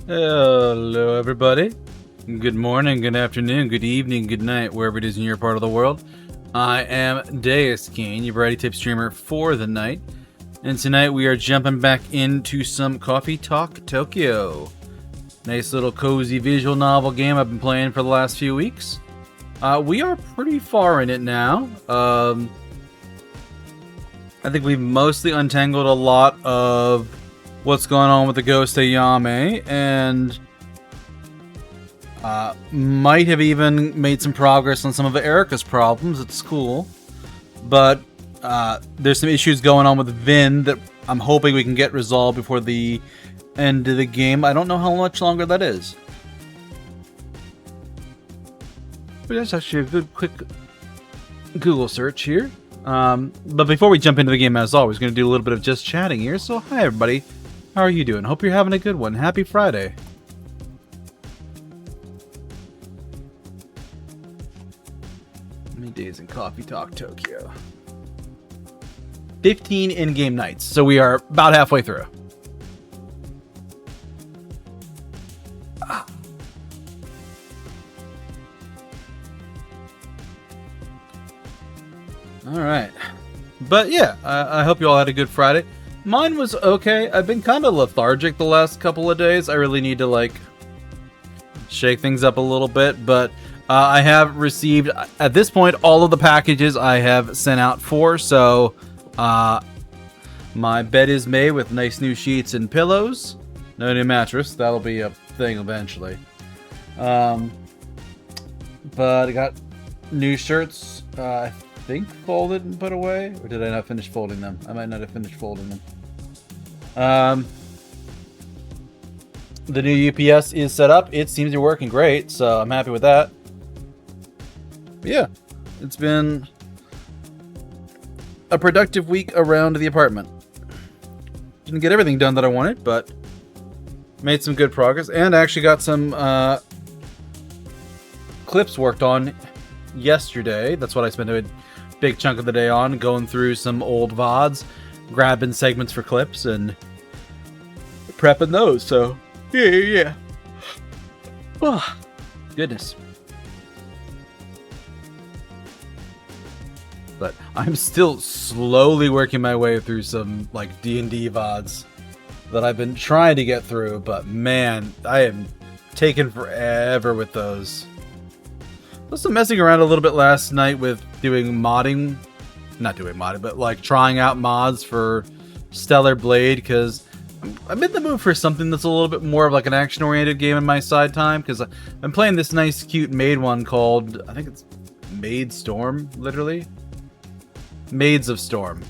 Hello, everybody. Good morning, good afternoon, good evening, good night, wherever it is in your part of the world. I am Deuscain, your variety tip streamer for the night, and tonight we are jumping back into some Coffee Talk Tokyo. Nice little cozy visual novel game I've been playing for the last few weeks. We are pretty far in it now. I think we've mostly untangled a lot of what's going on with the Ghost Ayame, and might have even made some progress on some of Erika's problems at school. But there's some issues going on with Vin that I'm hoping we can get resolved before the end of the game. I don't know how much longer that is. But that's actually a good quick Google search here. But before we jump into the game, as always, going to do a little bit of just chatting here. So hi everybody, how are you doing? Hope you're having a good one. Happy Friday. Many days in Coffee Talk Tokyo. 15 in-game nights, so we are about halfway through. Alright. But yeah, I hope you all had a good Friday. Mine was okay. I've been kind of lethargic the last couple of days. I really need to, like, shake things up a little bit. But I have received, at this point, all of the packages I have sent out for. So, my bed is made with nice new sheets and pillows. No new mattress. That'll be a thing eventually. But I got new shirts, I think folded and put away, or did I not finish folding them? I might not have finished folding them. The new UPS is set up. It seems to be working great, so I'm happy with that. But yeah, it's been a productive week around the apartment. Didn't get everything done that I wanted, but made some good progress, and I actually got some clips worked on yesterday. That's what I spent a big chunk of the day on, going through some old VODs, grabbing segments for clips, and prepping those. So, yeah. Oh, goodness. But I'm still slowly working my way through some, like, D&D VODs that I've been trying to get through, but man, I am taking forever with those. Also messing around a little bit last night with doing modding. Not doing modding, but like trying out mods for Stellar Blade, because I'm in the mood for something that's a little bit more of like an action-oriented game in my side time, because I'm playing this nice, cute maid one called, I think it's Maid Storm, literally. Maids of Storm.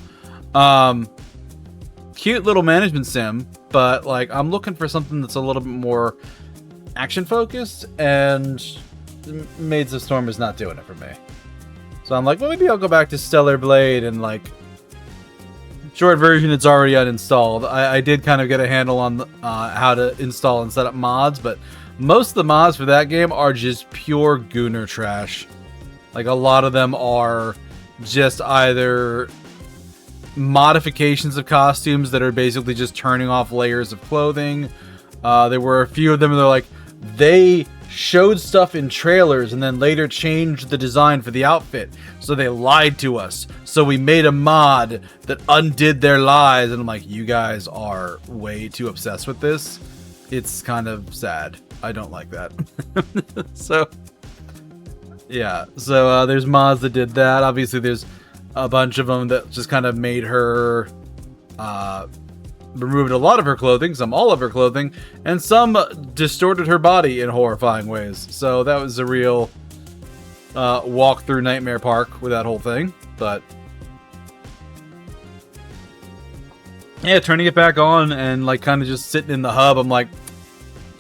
Cute little management sim, but like I'm looking for something that's a little bit more action-focused, and Maids of Storm is not doing it for me. So I'm like, well, maybe I'll go back to Stellar Blade, and like, short version, it's already uninstalled. I did kind of get a handle on how to install and set up mods, but most of the mods for that game are just pure Gooner trash. Like, a lot of them are just either modifications of costumes that are basically just turning off layers of clothing. There were a few of them that are like, they showed stuff in trailers and then later changed the design for the outfit, so they lied to us, so we made a mod that undid their lies. And I'm like, you guys are way too obsessed with this. It's kind of sad. I don't like that. So yeah, so there's mods that did that. Obviously there's a bunch of them that just kind of made her removed a lot of her clothing, some all of her clothing, and some distorted her body in horrifying ways. So that was a real walk through Nightmare Park with that whole thing. But yeah, turning it back on and like kind of just sitting in the hub, I'm like,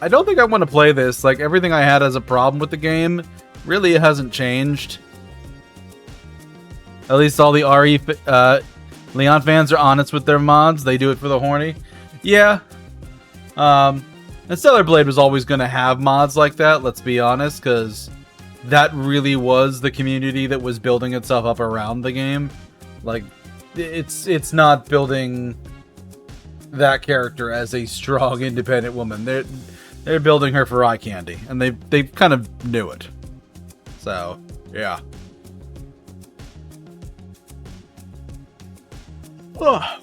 I don't think I want to play this. Like, everything I had as a problem with the game really hasn't changed. At least all the RE Leon fans are honest with their mods. They do it for the horny. Yeah. And Stellar Blade was always going to have mods like that, let's be honest, because that really was the community that was building itself up around the game. Like, it's not building that character as a strong, independent woman. They're They're building her for eye candy, and they kind of knew it. So, yeah. Ugh.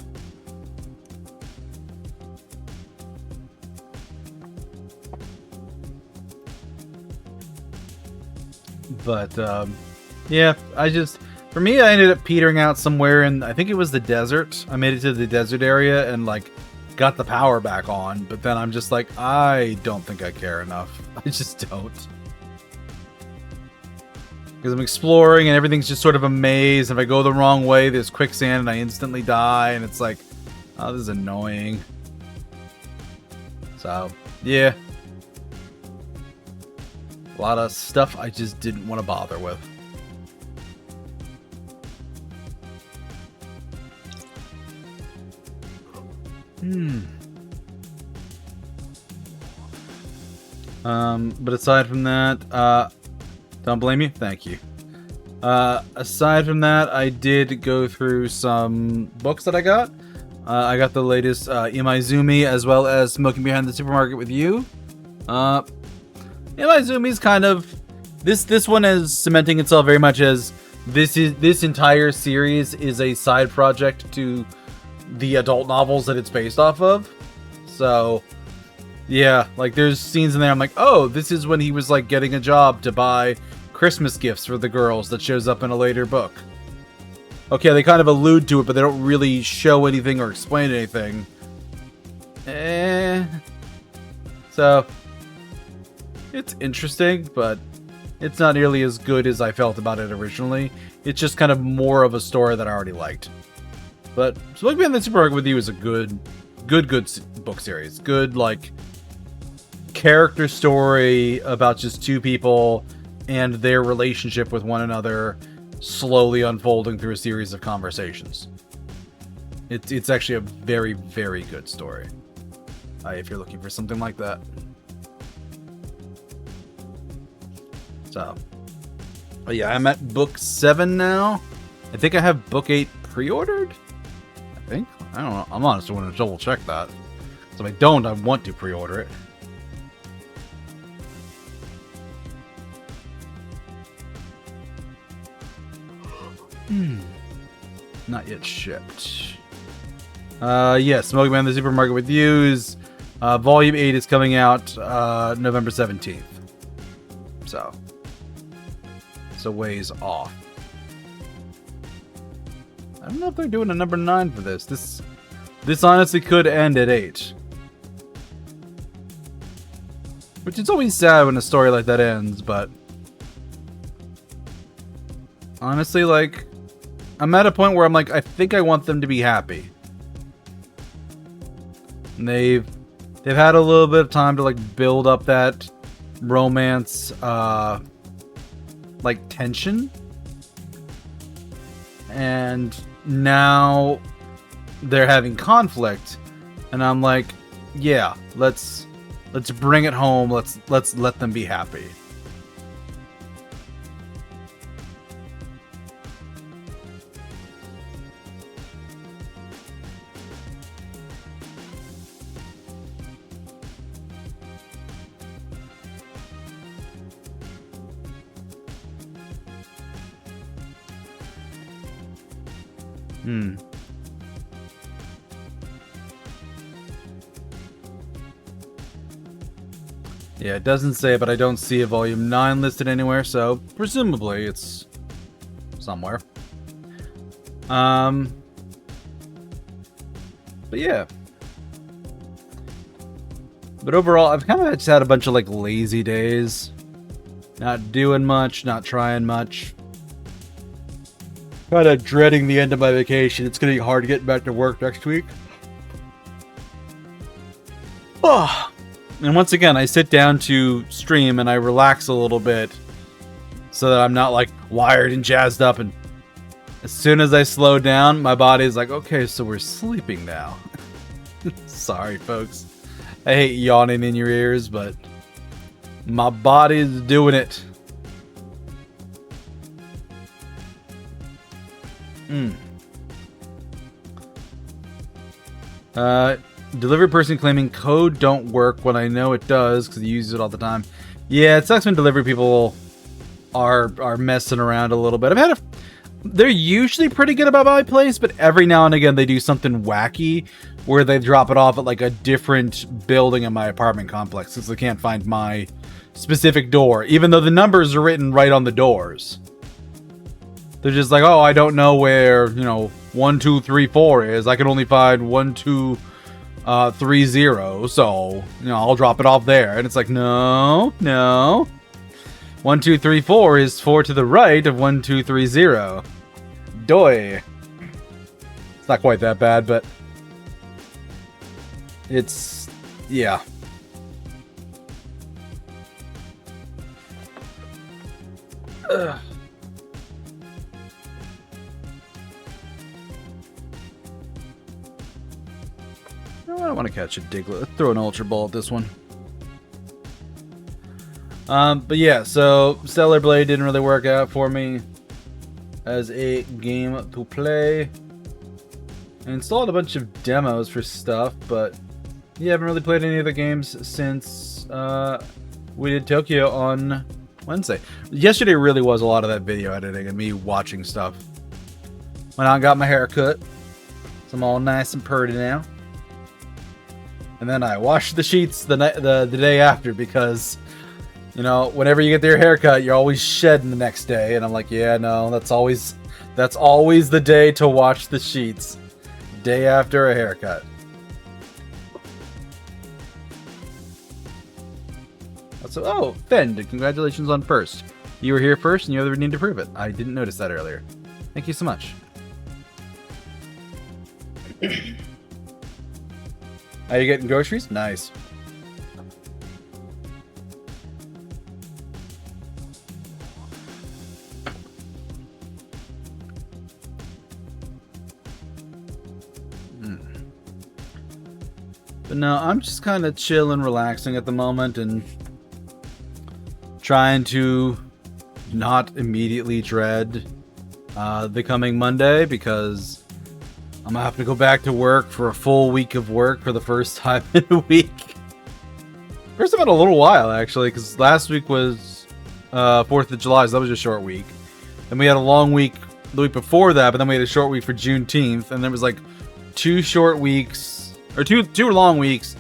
But, yeah, for me, I ended up petering out somewhere in, I think it was the desert. I made it to the desert area and, like, got the power back on. But then I'm just like, I don't think I care enough. I just don't. Because I'm exploring and everything's just sort of a maze. If I go the wrong way, there's quicksand and I instantly die. And it's like, oh, this is annoying. So, yeah. A lot of stuff I just didn't want to bother with. But aside from that, don't blame you. Thank you. Aside from that, I did go through some books that I got. I got the latest Imaizumi as well as Smoking Behind the Supermarket with You. Imaizumi's kind of this one is cementing itself very much as this entire series is a side project to the adult novels that it's based off of. So yeah, like there's scenes in there I'm like, oh, this is when he was like getting a job to buy Christmas gifts for the girls that shows up in a later book. Okay, they kind of allude to it, but they don't really show anything or explain anything. So it's interesting, but it's not nearly as good as I felt about it originally. It's just kind of more of a story that I already liked. But Smoking Behind the Supermarket with You is a good book series. Good, like, character story about just two people and their relationship with one another slowly unfolding through a series of conversations. It's actually a very, very good story. If you're looking for something like that. So, but yeah, I'm at book 7 now. I think I have book 8 pre-ordered. I think. I don't know. I'm honestly want to double check that. So if I don't, I want to pre-order it. Not yet shipped. Yeah, Smoking Behind the Supermarket with You is volume 8 is coming out November 17th. So it's a ways off. I don't know if they're doing a number 9 for this. This honestly could end at 8. Which is always sad when a story like that ends, but honestly, like, I'm at a point where I'm like, I think I want them to be happy. And they've had a little bit of time to like build up that romance like tension. And now they're having conflict, and I'm like, yeah, let's bring it home. Let's let them be happy. Yeah, it doesn't say, but I don't see a volume 9 listed anywhere, so presumably it's somewhere. But yeah. But overall, I've kind of just had a bunch of like lazy days. Not doing much, not trying much. Kind of dreading the end of my vacation. It's going to be hard to get back to work next week. Oh. And once again, I sit down to stream and I relax a little bit so that I'm not like wired and jazzed up. And as soon as I slow down, my body's like, okay, so we're sleeping now. Sorry, folks. I hate yawning in your ears, but my body's doing it. Delivery person claiming code don't work when I know it does because he uses it all the time. Yeah, it sucks when delivery people are messing around a little bit. They're usually pretty good about my place, but every now and again they do something wacky where they drop it off at like a different building in my apartment complex since they can't find my specific door, even though the numbers are written right on the doors. They're just like, oh, I don't know where, 1, 2, 3, 4 is. I can only find 1, 2, 3, 0. So, I'll drop it off there. And it's like, no. 1, 2, 3, 4 is 4 to the right of 1, 2, 3, 0. Doi. It's not quite that bad, but it's, yeah. Ugh. I don't want to catch a Diglett. Let's throw an Ultra Ball at this one. But yeah, so Stellar Blade didn't really work out for me as a game to play. I installed a bunch of demos for stuff, but yeah, I haven't really played any of the games since we did Tokyo on Wednesday. Yesterday really was a lot of that video editing and me watching stuff. Went out and got my hair cut, so I'm all nice and purty now. And then I washed the sheets the day after because, whenever you get your haircut, you're always shedding the next day. And I'm like, yeah, no, that's always the day to wash the sheets. Day after a haircut. So, oh, Fend, congratulations on first. You were here first and you have the need to prove it. I didn't notice that earlier. Thank you so much. Are you getting groceries? Nice. But no, I'm just kind of chill and relaxing at the moment and trying to not immediately dread the coming Monday because I'm gonna have to go back to work for a full week of work for the first time in a week. First time in a little while, actually, because last week was 4th of July, so that was a short week. And we had a long week the week before that, but then we had a short week for Juneteenth, and there was like 2 short weeks, or two long weeks,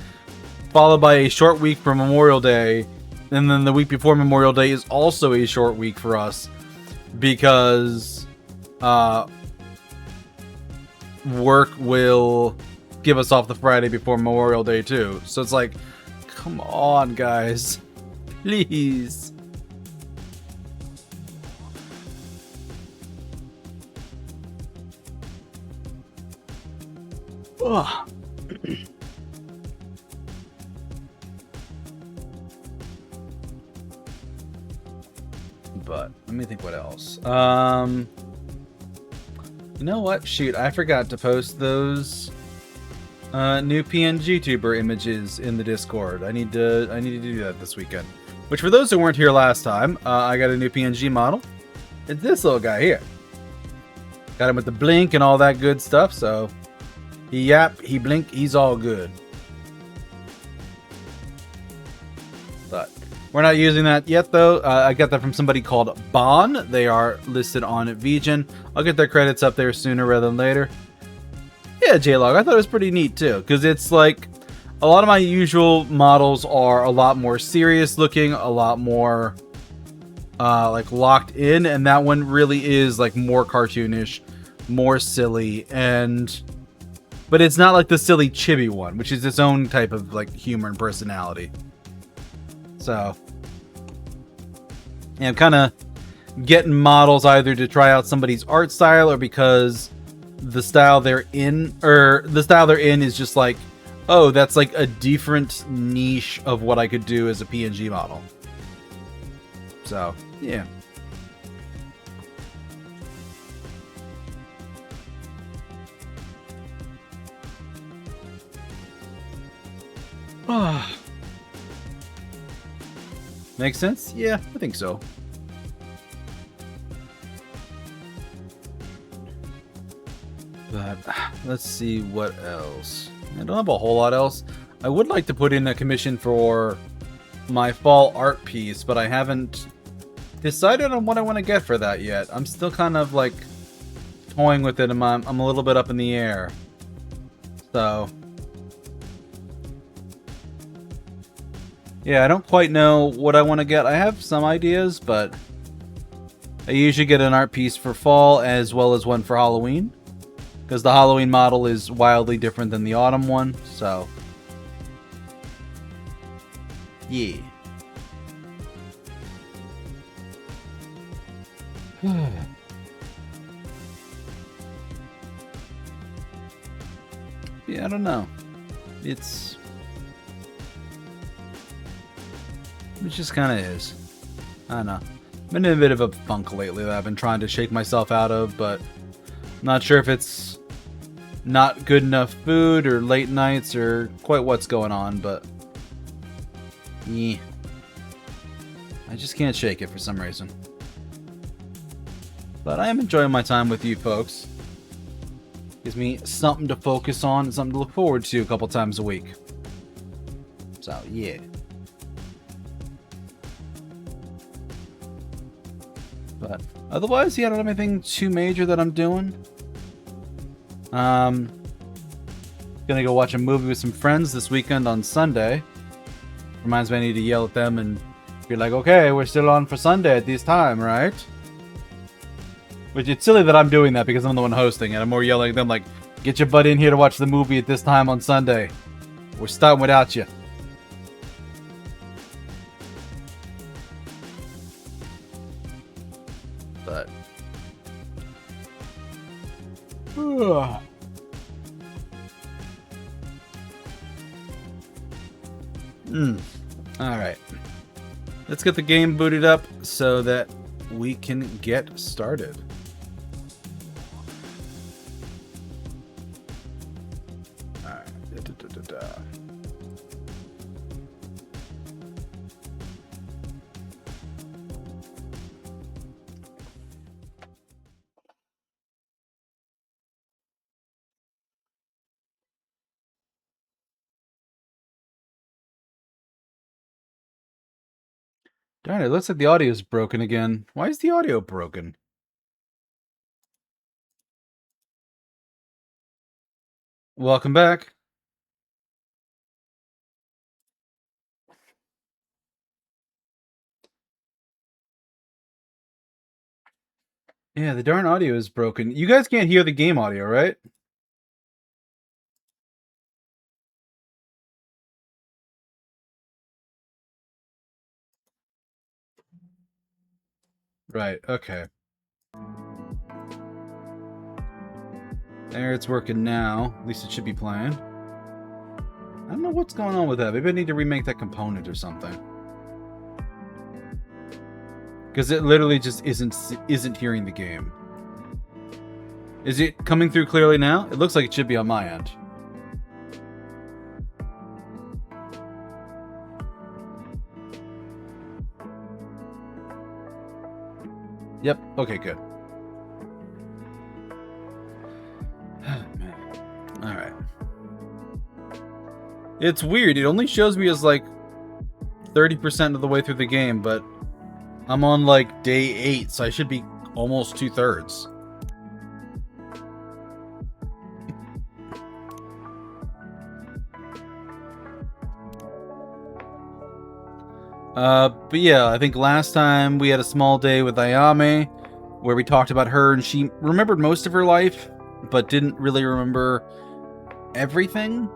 followed by a short week for Memorial Day, and then the week before Memorial Day is also a short week for us, because work will give us off the Friday before Memorial Day too. So it's like, come on, guys. Please. Ugh. But let me think what else. You know what? Shoot, I forgot to post those new PNG tuber images in the Discord. I need to do that this weekend. Which, for those who weren't here last time, I got a new PNG model. It's this little guy here. Got him with the blink and all that good stuff. So he yap, he blink, he's all good. But we're not using that yet, though. I got that from somebody called Bon. They are listed on VGen. I'll get their credits up there sooner rather than later. Yeah, J-Log, I thought it was pretty neat, too. Because it's like, a lot of my usual models are a lot more serious looking, a lot more, like, locked in. And that one really is, like, more cartoonish, more silly, but it's not like the silly chibi one, which is its own type of, like, humor and personality. So, yeah, I'm kind of getting models either to try out somebody's art style or because the style they're in, is just like, oh, that's like a different niche of what I could do as a PNG model. So, yeah. Makes sense? Yeah, I think so. But let's see what else. I don't have a whole lot else. I would like to put in a commission for my fall art piece, but I haven't decided on what I want to get for that yet. I'm still kind of like toying with it, and I'm a little bit up in the air. So yeah, I don't quite know what I want to get. I have some ideas, but I usually get an art piece for fall as well as one for Halloween, because the Halloween model is wildly different than the autumn one. So yeah. Yeah, I don't know. It just kind of is. I don't know. Been in a bit of a funk lately that I've been trying to shake myself out of, but I'm not sure if it's not good enough food or late nights or quite what's going on, but yeah. I just can't shake it for some reason. But I am enjoying my time with you folks. Gives me something to focus on and something to look forward to a couple times a week. So, yeah. But otherwise, yeah, I don't have anything too major that I'm doing. Gonna go watch a movie with some friends this weekend on Sunday. Reminds me I need to yell at them and be like, okay, we're still on for Sunday at this time, right? Which it's silly that I'm doing that because I'm the one hosting it. I'm more yelling at them like, get your butt in here to watch the movie at this time on Sunday. We're starting without you. But alright. Let's get the game booted up so that we can get started. Alright. Darn it, looks like the audio is broken again. Why is the audio broken? Welcome back. Yeah, the darn audio is broken. You guys can't hear the game audio, right? Right, okay. There, it's working now. At least it should be playing. I don't know what's going on with that. Maybe I need to remake that component or something. Because it literally just isn't hearing the game. Is it coming through clearly now? It looks like it should be on my end. Yep, okay, good. Alright. It's weird. It only shows me as like 30% of the way through the game, but I'm on like day 8, so I should be almost 2/3. But yeah, I think last time we had a small day with Ayame where we talked about her and she remembered most of her life, but didn't really remember everything.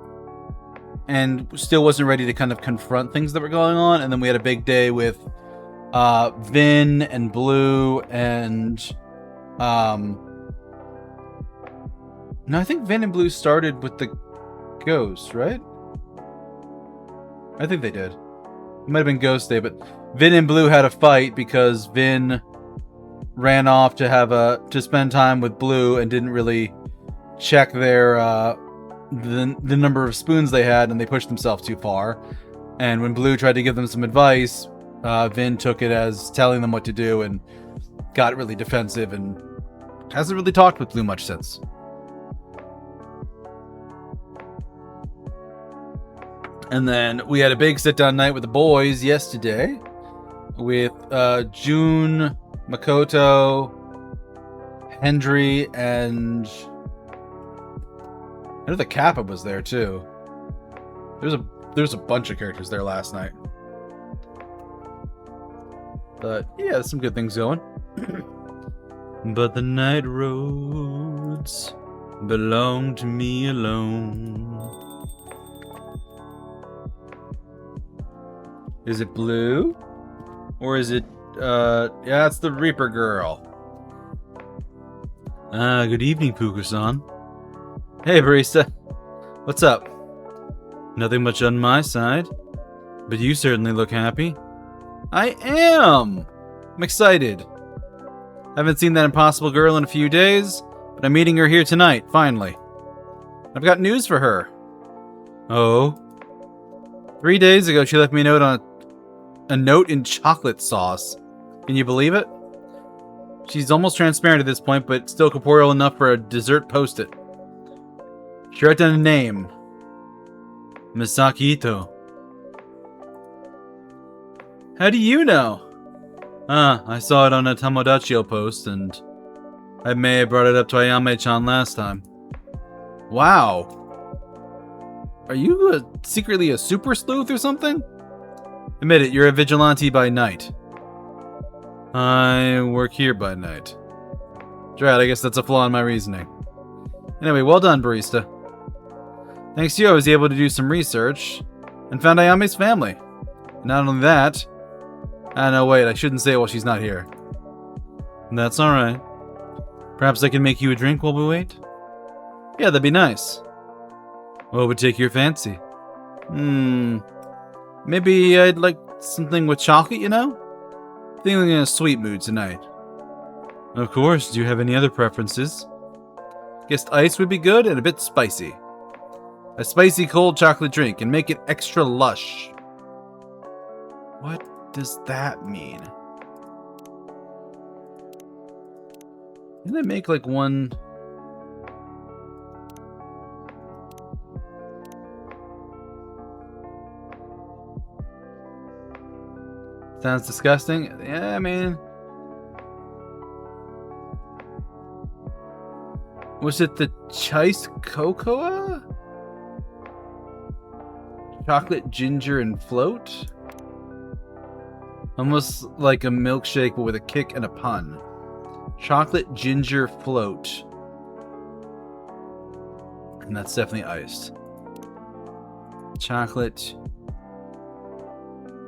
And still wasn't ready to kind of confront things that were going on. And then we had a big day with Vin and Blue and no, I think Vin and Blue started with the ghost, right? I think they did. It might have been Ghost Day, but Vin and Blue had a fight because Vin ran off to spend time with Blue and didn't really check their the number of spoons they had, and they pushed themselves too far. And when Blue tried to give them some advice, Vin took it as telling them what to do and got really defensive and hasn't really talked with Blue much since. And then we had a big sit-down night with the boys yesterday. With June, Makoto, Hendry, and... I know the Kappa was there too. There's a bunch of characters there last night. But yeah, there's some good things going. But the night roads belong to me alone. Is it blue? Or is it, yeah, it's the Reaper girl. Good evening, Puka-san. Hey, barista. What's up? Nothing much on my side. But you certainly look happy. I am! I'm excited. I haven't seen that impossible girl in a few days, but I'm meeting her here tonight, finally. I've got news for her. Oh? 3 days ago, she left me a note in chocolate sauce. Can you believe it? She's almost transparent at this point, but still corporeal enough for a dessert post-it. She wrote down a name. Misaki Ito. How do you know? I saw it on a Tamodachio post, and I may have brought it up to Ayame-chan last time. Wow. Are you secretly a super sleuth or something? Admit it, you're a vigilante by night. I work here by night. Drat, I guess that's a flaw in my reasoning. Anyway, well done, barista. Thanks to you, I was able to do some research and found Ayame's family. Not only that... no, wait, I shouldn't say it while she's not here. That's alright. Perhaps I can make you a drink while we wait? Yeah, that'd be nice. What would take your fancy? Maybe I'd like something with chocolate, you know? Feeling in a sweet mood tonight. Of course, do you have any other preferences? Guessed ice would be good and a bit spicy. A spicy cold chocolate drink and make it extra lush. What does that mean? Can I make like one... Sounds disgusting. Yeah, I mean... Was it the chiced cocoa? Chocolate, ginger, and float? Almost like a milkshake, but with a kick and a pun. Chocolate, ginger, float. And that's definitely iced. Chocolate...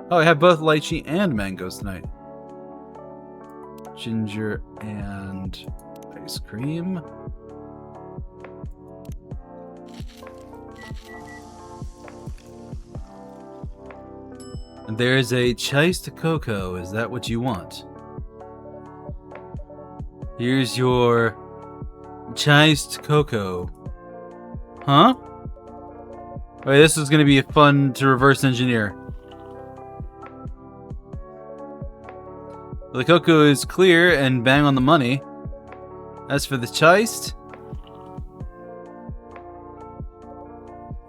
Oh, I have both lychee and mangoes tonight. Ginger and ice cream. And there's a chiced cocoa. Is that what you want? Here's your chiced cocoa. Huh? Wait, this is going to be fun to reverse engineer. The cocoa is clear and bang on the money. As for the chiced...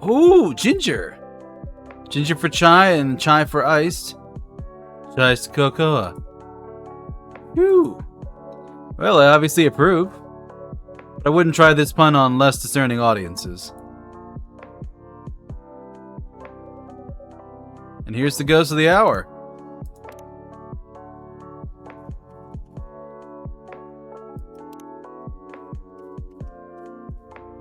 Ooh, ginger! Ginger for chai and chai for iced. Chiced cocoa. Whew. Well, I obviously approve. But I wouldn't try this pun on less discerning audiences. And here's the ghost of the hour.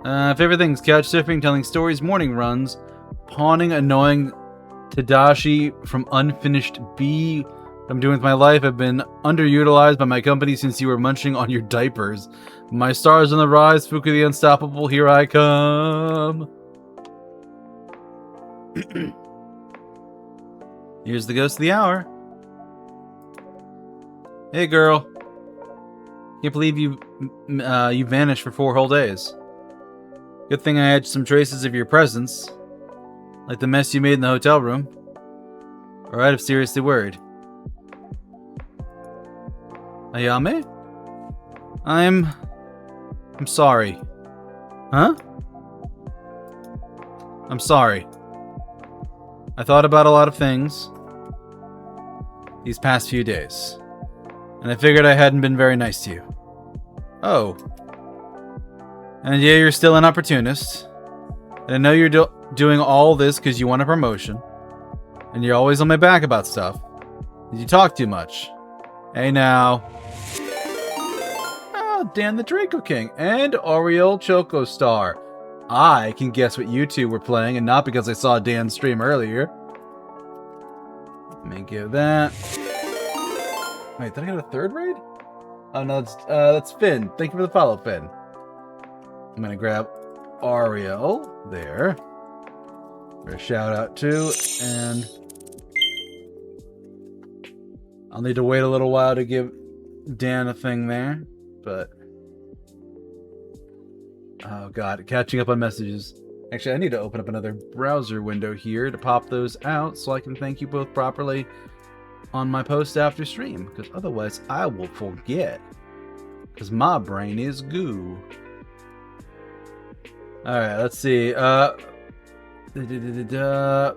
If everything's couch surfing, telling stories, morning runs, pawning annoying Tadashi from unfinished B, what I'm doing with my life, I've been underutilized by my company since you were munching on your diapers. My stars on the rise, Fuku the Unstoppable, here I come. Here's the ghost of the hour. Hey girl. Can't believe you vanished for 4 whole days. Good thing I had some traces of your presence. Like the mess you made in the hotel room. Or I'd have seriously worried. Ayame? I'm sorry. Huh? I'm sorry. I thought about a lot of things these past few days, and I figured I hadn't been very nice to you. Oh. And yeah, you're still an opportunist. And I know you're doing all this because you want a promotion. And you're always on my back about stuff. You talk too much. Hey now. Oh, Dan the Draco King and Oriole Choco Star. I can guess what you two were playing, and not because I saw Dan's stream earlier. Let me give that. Wait, did I get a third raid? Oh no, that's Finn. Thank you for the follow, Finn. I'm gonna grab Ariel there. For a shout out too, and I'll need to wait a little while to give Dan a thing there, but oh god, catching up on messages. Actually, I need to open up another browser window here to pop those out so I can thank you both properly on my post after stream, because otherwise I will forget, because my brain is goo. Alright, let's see. By the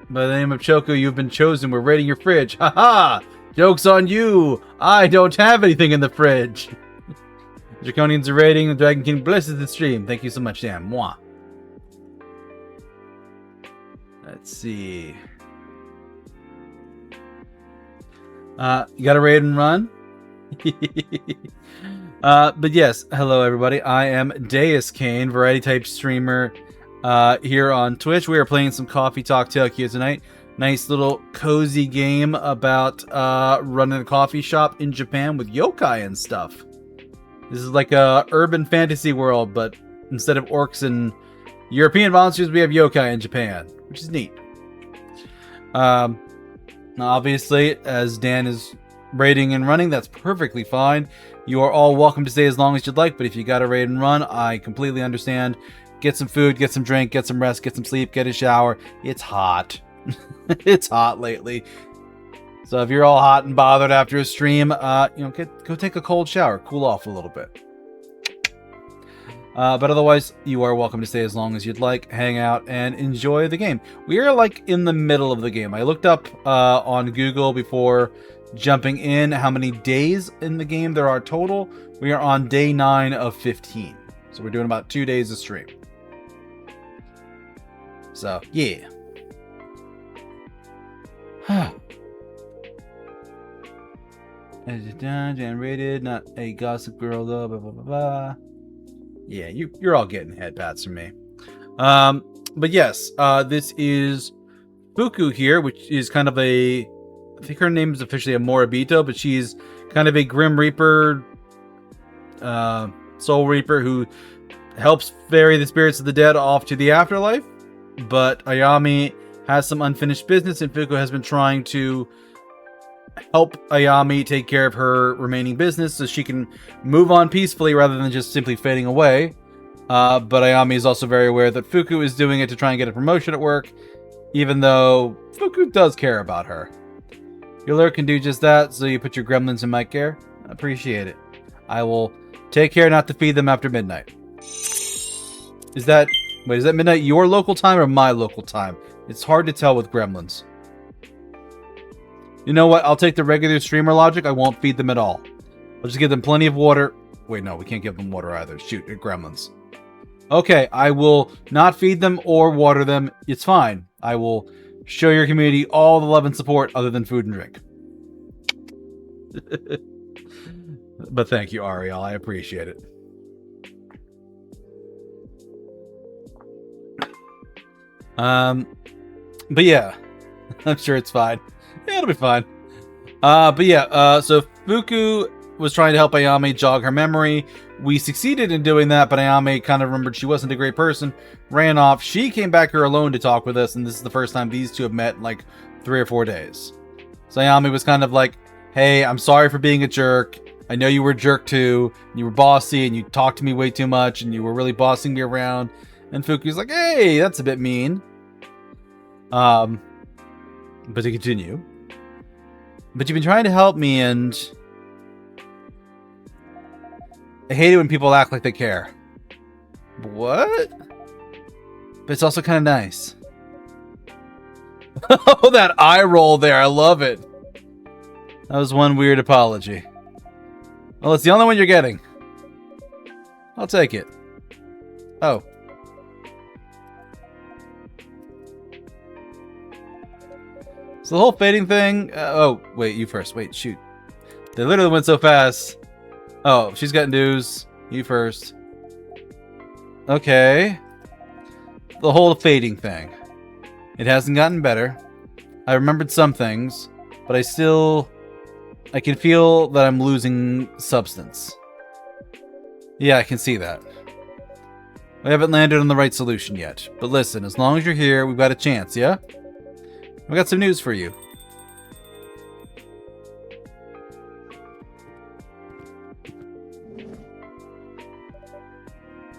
name of Choco, you've been chosen. We're raiding your fridge. Haha! Joke's on you! I don't have anything in the fridge! Draconians are raiding. The Dragon King blesses the stream. Thank you so much, Dan. Mwah. Let's see. You got to raid and run? But yes, hello everybody. I am Deuscain, variety type streamer here on Twitch. We are playing some Coffee Talk Tokyo tonight. Nice little cozy game about running a coffee shop in Japan with yokai and stuff. This is like a urban fantasy world, but instead of orcs and European monsters, we have yokai in Japan, which is neat. Obviously, as Dan is raiding and running, that's perfectly fine. You are all welcome to stay as long as you'd like, but if you gotta raid and run, I completely understand. Get some food, get some drink, get some rest, get some sleep, get a shower. It's hot. It's hot lately. So if you're all hot and bothered after a stream, go take a cold shower, cool off a little bit. But otherwise, you are welcome to stay as long as you'd like, hang out, and enjoy the game. We are like in the middle of the game. I looked up on Google before jumping in how many days in the game there are total. We are on day 9 of 15. So we're doing about 2 days of stream. So, yeah. Generated, not a gossip girl though, blah blah blah blah. Yeah, you're all getting head pats from me. But yes, this is Fuku here, which is kind of I think her name is officially a Moribito, but she's kind of a Grim Reaper, Soul Reaper who helps ferry the spirits of the dead off to the afterlife. But Ayami has some unfinished business, and Fuku has been trying to help Ayami take care of her remaining business so she can move on peacefully rather than just simply fading away. But Ayami is also very aware that Fuku is doing it to try and get a promotion at work, even though Fuku does care about her. Your lurk can do just that, so you put your gremlins in my care. I appreciate it. I will take care not to feed them after midnight. Is that midnight your local time or my local time? It's hard to tell with gremlins. You know what? I'll take the regular streamer logic. I won't feed them at all. I'll just give them plenty of water. Wait, no, we can't give them water either. Shoot, they're gremlins. Okay, I will not feed them or water them. It's fine. I will show your community all the love and support other than food and drink. But thank you, Ariel. I appreciate it. But yeah, I'm sure it's fine. Yeah, it'll be fine. But yeah, so Fuku was trying to help Ayami jog her memory. We succeeded in doing that, but Ayami kind of remembered she wasn't a great person, ran off. She came back here alone to talk with us, and this is the first time these two have met in like 3 or 4 days. So Ayami was kind of like, hey, I'm sorry for being a jerk. I know you were a jerk too, and you were bossy, and you talked to me way too much, and you were really bossing me around. And Fuku's like, hey, that's a bit mean. But to continue. But you've been trying to help me, and I hate it when people act like they care. What? But it's also kind of nice. Oh, that eye roll there. I love it. That was one weird apology. Well, it's the only one you're getting. I'll take it. Oh. So the whole fading thing... oh, wait, you first. Wait, shoot. They literally went so fast. Oh, she's got news. You first. Okay. The whole fading thing. It hasn't gotten better. I remembered some things, but I can feel that I'm losing substance. Yeah, I can see that. We haven't landed on the right solution yet. But listen, as long as you're here, we've got a chance, yeah? We got some news for you.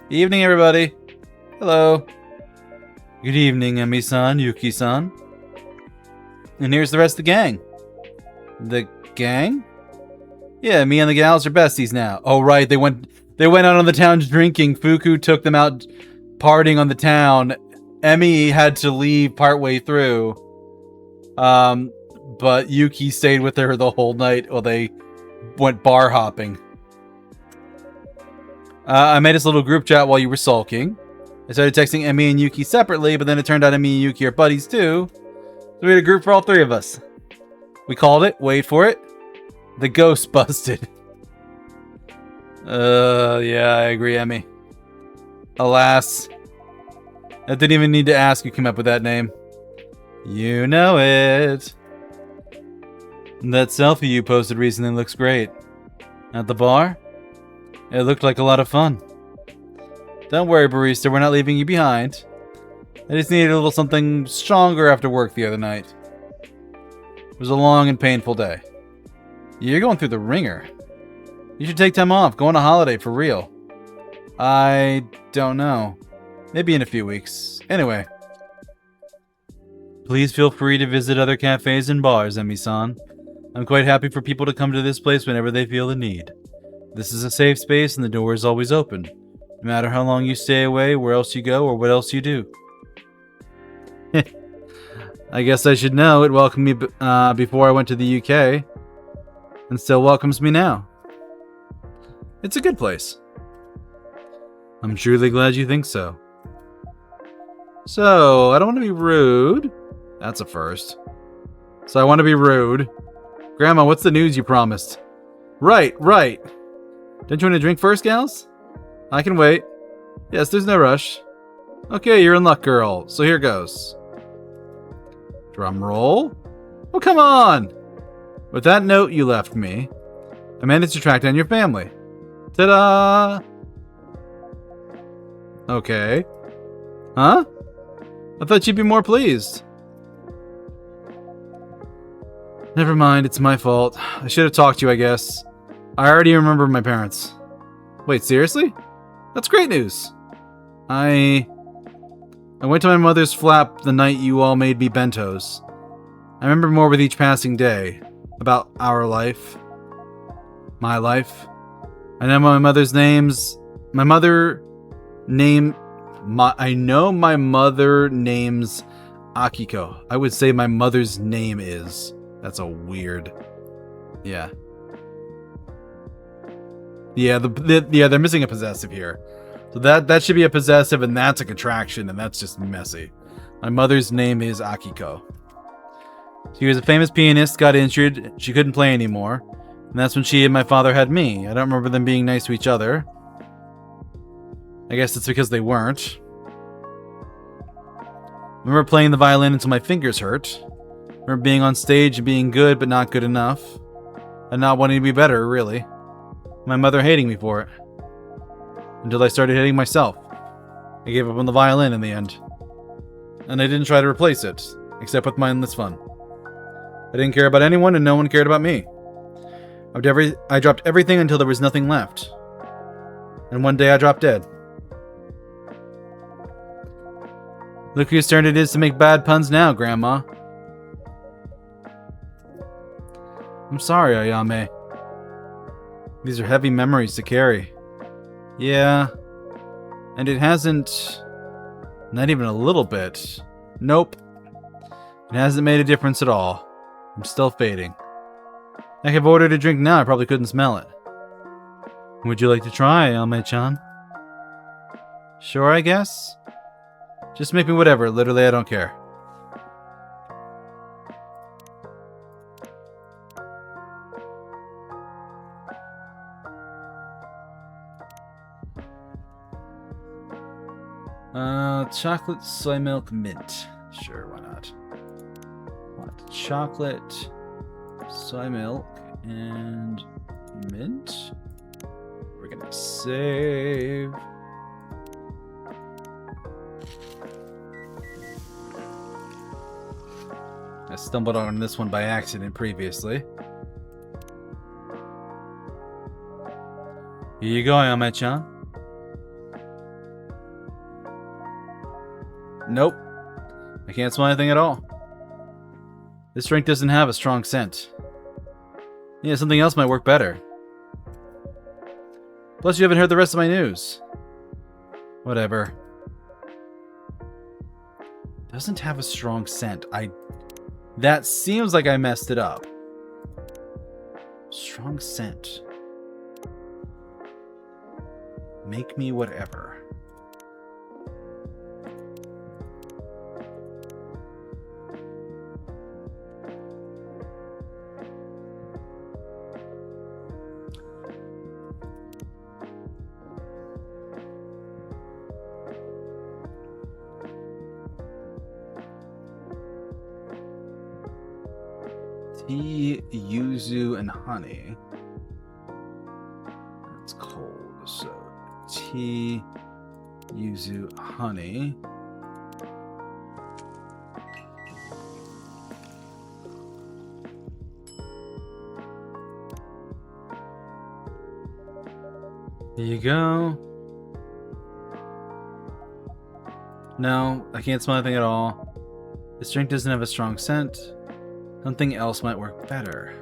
Evening, everybody. Hello. Good evening, Emi-san, Yuki-san. And here's the rest of the gang. The gang? Yeah, me and the gals are besties now. Oh, right, they went out on the town drinking. Fuku took them out partying on the town. Emi had to leave partway through. But Yuki stayed with her the whole night while they went bar hopping. I made this little group chat while you were sulking. I started texting Emi and Yuki separately, but then it turned out Emi and Yuki are buddies too. So we had a group for all three of us. We called it, wait for it, the ghost busted. Yeah, I agree, Emi. Alas. I didn't even need to ask who came up with that name. You know it. That selfie you posted recently looks great. At the bar? It looked like a lot of fun. Don't worry, barista, we're not leaving you behind. I just needed a little something stronger after work the other night. It was a long and painful day. You're going through the ringer. You should take time off, go on a holiday for real. I don't know. Maybe in a few weeks. Anyway. Please feel free to visit other cafes and bars, Emi-san. I'm quite happy for people to come to this place whenever they feel the need. This is a safe space and the door is always open. No matter how long you stay away, where else you go, or what else you do. I guess I should know. It welcomed me before I went to the UK. And still welcomes me now. It's a good place. I'm truly glad you think so. So, I don't want to be rude. That's a first. So I want to be rude. Grandma, what's the news you promised? Right. Don't you want to drink first, gals? I can wait. Yes, there's no rush. Okay, you're in luck, girl. So here goes. Drum roll. Oh, come on! With that note you left me, I managed to track down your family. Ta-da! Okay. Huh? I thought you'd be more pleased. Never mind, it's my fault. I should have talked to you, I guess. I already remember my parents. Wait, seriously? That's great news. I went to my mother's flat the night you all made me bentos. I remember more with each passing day. About our life. My life. I know my mother's names. I know my mother names Akiko. I would say my mother's name is. That's a weird. Yeah. Yeah, they're missing a possessive here. So that should be a possessive, and that's a contraction, and that's just messy. My mother's name is Akiko. She was a famous pianist, got injured, she couldn't play anymore. And that's when she and my father had me. I don't remember them being nice to each other. I guess it's because they weren't. I remember playing the violin until my fingers hurt. I remember being on stage and being good, but not good enough. And not wanting to be better, really. My mother hating me for it. Until I started hating myself. I gave up on the violin in the end. And I didn't try to replace it, except with mindless fun. I didn't care about anyone, and no one cared about me. I dropped everything until there was nothing left. And one day I dropped dead. Look whose turn it is to make bad puns now, Grandma. I'm sorry, Ayame. These are heavy memories to carry. Yeah. And it hasn't... Not even a little bit. Nope. It hasn't made a difference at all. I'm still fading. I have ordered a drink now, I probably couldn't smell it. Would you like to try, Ame-chan? Sure, I guess? Just make me whatever, literally I don't care. Chocolate, soy milk, mint. Sure, why not? What? Chocolate, soy milk, and mint. We're gonna save. I stumbled on this one by accident previously. Here you go, Ame-chan. Nope. I can't smell anything at all. This drink doesn't have a strong scent. Yeah, something else might work better. Plus, you haven't heard the rest of my news. Whatever. Doesn't have a strong scent. That seems like I messed it up. Strong scent. Make me whatever. Tea, yuzu, and honey. It's cold, so tea, yuzu, honey. There you go. No, I can't smell anything at all. This drink doesn't have a strong scent. Something else might work better.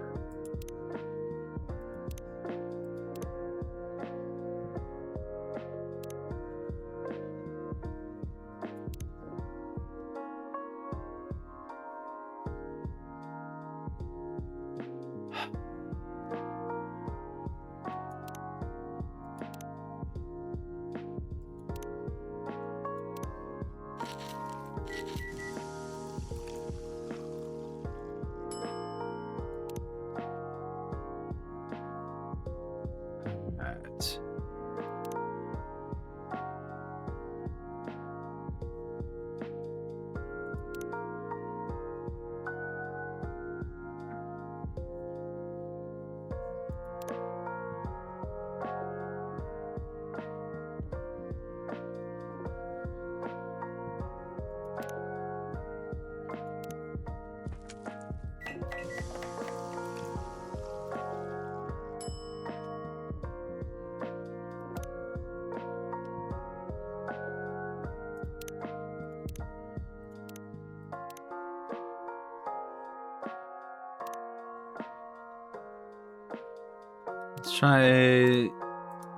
Let's try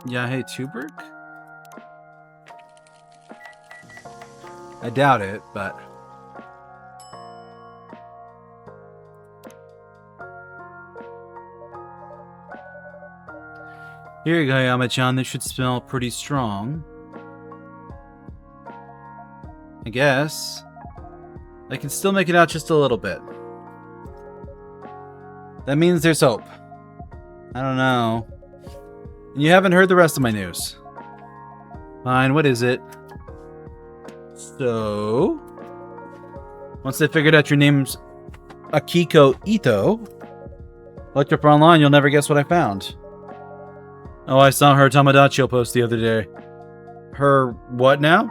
vtuber. I doubt it, but here you go, Ame-chan. This should smell pretty strong. I guess. I can still make it out just a little bit. That means there's hope. I don't know. You haven't heard the rest of my news. Fine, what is it? So, once they figured out your name's Akiko Ito, looked up online, you'll never guess what I found. Oh, I saw her Tamagotchi post the other day. Her what now?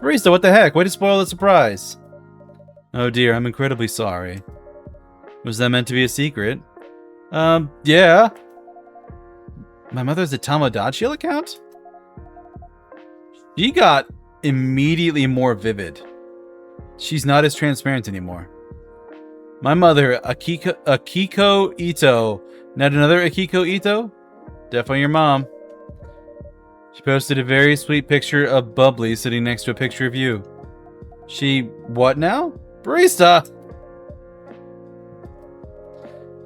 Barista, what the heck? Way to spoil the surprise. Oh dear, I'm incredibly sorry. Was that meant to be a secret? Yeah. My mother's a Tamagotchi account? She got immediately more vivid. She's not as transparent anymore. My mother, Akiko Ito. Not another Akiko Ito? Definitely your mom. She posted a very sweet picture of Bubbly sitting next to a picture of you. She what now? Barista!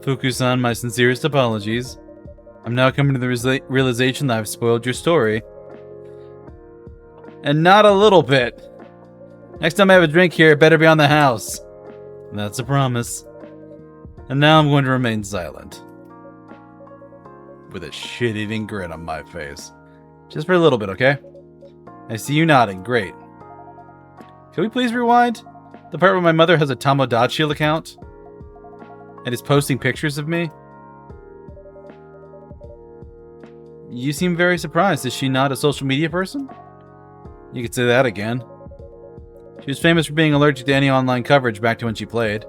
Fuku-san, my sincerest apologies. I'm now coming to the realization that I've spoiled your story. And not a little bit. Next time I have a drink here, it better be on the house. That's a promise. And now I'm going to remain silent. With a shit-eating grin on my face. Just for a little bit, okay? I see you nodding. Great. Can we please rewind? The part where my mother has a Tomodachi account and is posting pictures of me? You seem very surprised. Is she not a social media person? You could say that again. She was famous for being allergic to any online coverage back to when she played.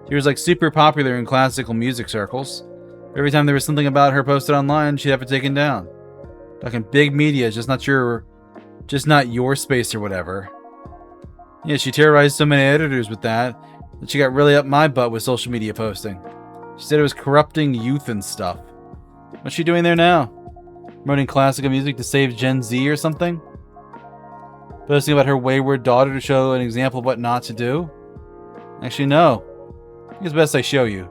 She was like super popular in classical music circles. Every time there was something about her posted online, she'd have it taken down. Talking big media, just not your space or whatever. Yeah, she terrorized so many editors with that she got really up my butt with social media posting. She said it was corrupting youth and stuff. What's she doing there now? Promoting classical music to save Gen Z or something? Posting about her wayward daughter to show an example of what not to do? Actually, no. I think it's best I show you.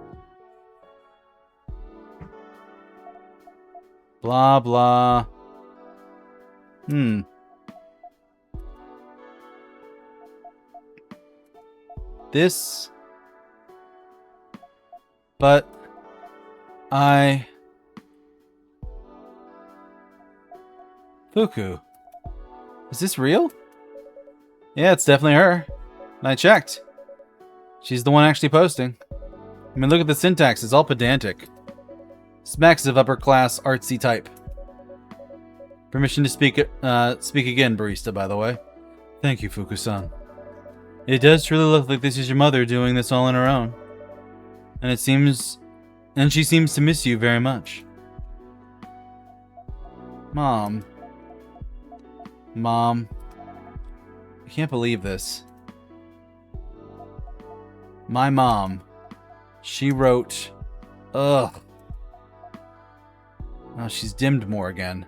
Blah, blah. This... But... Fuku. Is this real? Yeah, it's definitely her. And I checked. She's the one actually posting. I mean, look at the syntax. It's all pedantic. Smacks of upper-class, artsy type. Permission to speak again, barista, by the way. Thank you, Fuku-san. It does truly look like this is your mother doing this all on her own. And she seems to miss you very much. Mom, I can't believe this. My mom, she wrote, ugh. Oh, she's dimmed more again.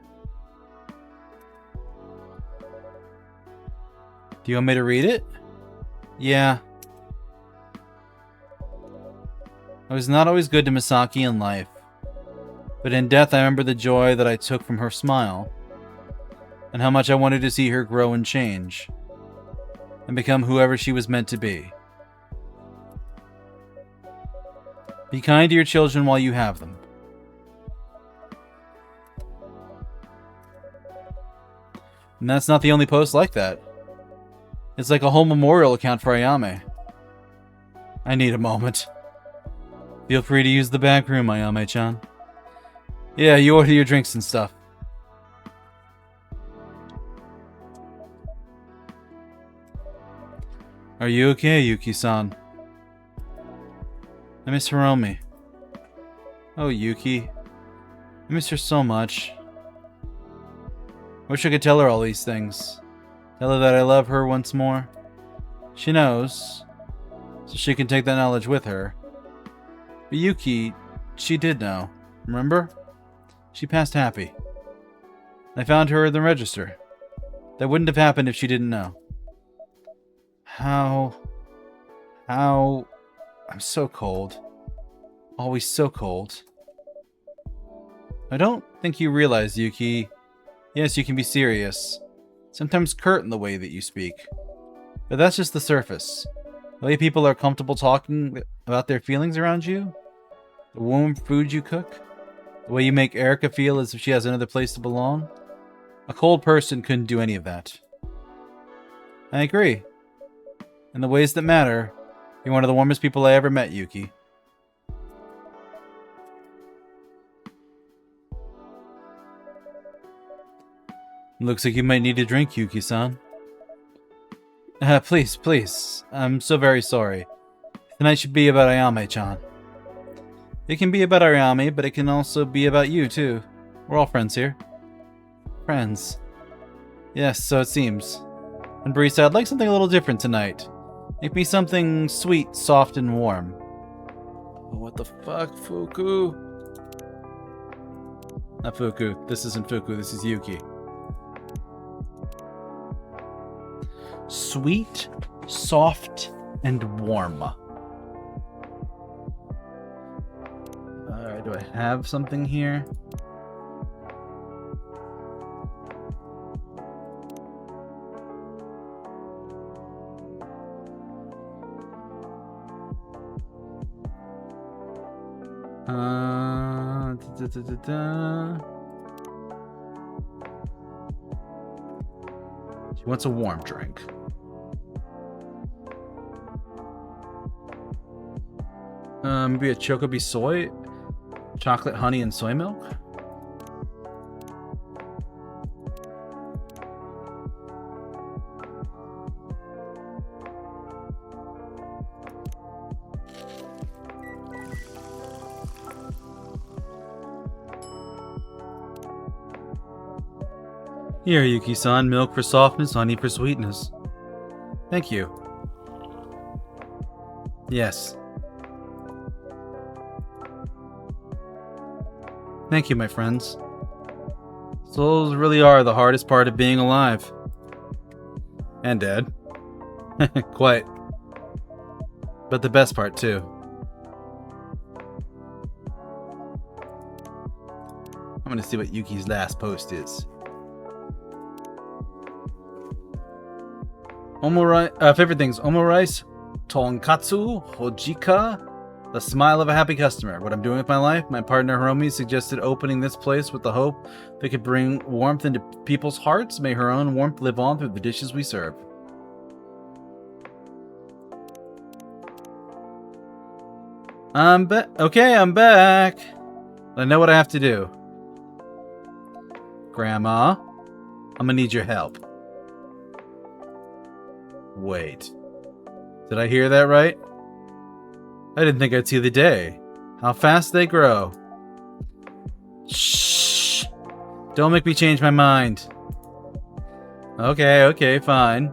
Do you want me to read it? Yeah. I was not always good to Misaki in life, but in death I remember the joy that I took from her smile, and how much I wanted to see her grow and change, and become whoever she was meant to be. Be kind to your children while you have them. And that's not the only post like that. It's like a whole memorial account for Ayame. I need a moment. Feel free to use the back room, Ayame-chan. Yeah, you order your drinks and stuff. Are you okay, Yuki-san? I miss Hiromi. Oh, Yuki. I miss her so much. Wish I could tell her all these things. Tell her that I love her once more. She knows, so she can take that knowledge with her. But Yuki, she did know. Remember? She passed happy. I found her in the register. That wouldn't have happened if she didn't know. How... I'm so cold. Always so cold. I don't think you realize, Yuki. Yes, you can be serious. Sometimes curt in the way that you speak. But that's just the surface. The way people are comfortable talking about their feelings around you. The warm food you cook. The way you make Erica feel as if she has another place to belong. A cold person couldn't do any of that. I agree. In the ways that matter, you're one of the warmest people I ever met, Yuki. Looks like you might need a drink, Yuki-san. Please. I'm so very sorry. Tonight should be about Ayame-chan. It can be about Ayame, but it can also be about you, too. We're all friends here. Friends. Yes, so it seems. And barista, I'd like something a little different tonight. Make me something sweet, soft, and warm. Oh, what the fuck, Fuku? Not Fuku. This isn't Fuku. This is Yuki. Sweet, soft, and warm. Alright, do I have something here? She wants a warm drink. Maybe a Chocobi soy? Chocolate, honey, and soy milk? Here, Yuki-san, milk for softness, honey for sweetness. Thank you. Yes. Thank you, my friends. Souls really are the hardest part of being alive. And dead. Quite. But the best part, too. I'm gonna see what Yuki's last post is. Favorite things: omurice, tonkatsu, hojika, the smile of a happy customer. What I'm doing with my life: my partner Hiromi suggested opening this place with the hope they could bring warmth into people's hearts. May her own warmth live on through the dishes we serve. Okay, I'm back. I know what I have to do. Grandma, I'm gonna need your help. Wait. Did I hear that right? I didn't think I'd see the day. How fast they grow. Shh! Don't make me change my mind. Okay, fine.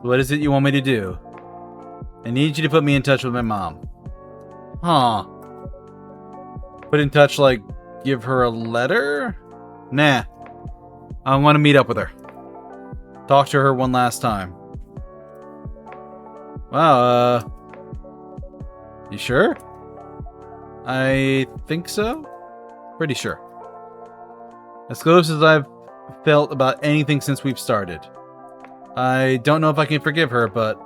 What is it you want me to do? I need you to put me in touch with my mom. Huh. Put in touch, like, give her a letter? Nah. I want to meet up with her. Talk to her one last time. Wow, you sure? I think so? Pretty sure. As close as I've felt about anything since we've started. I don't know if I can forgive her, but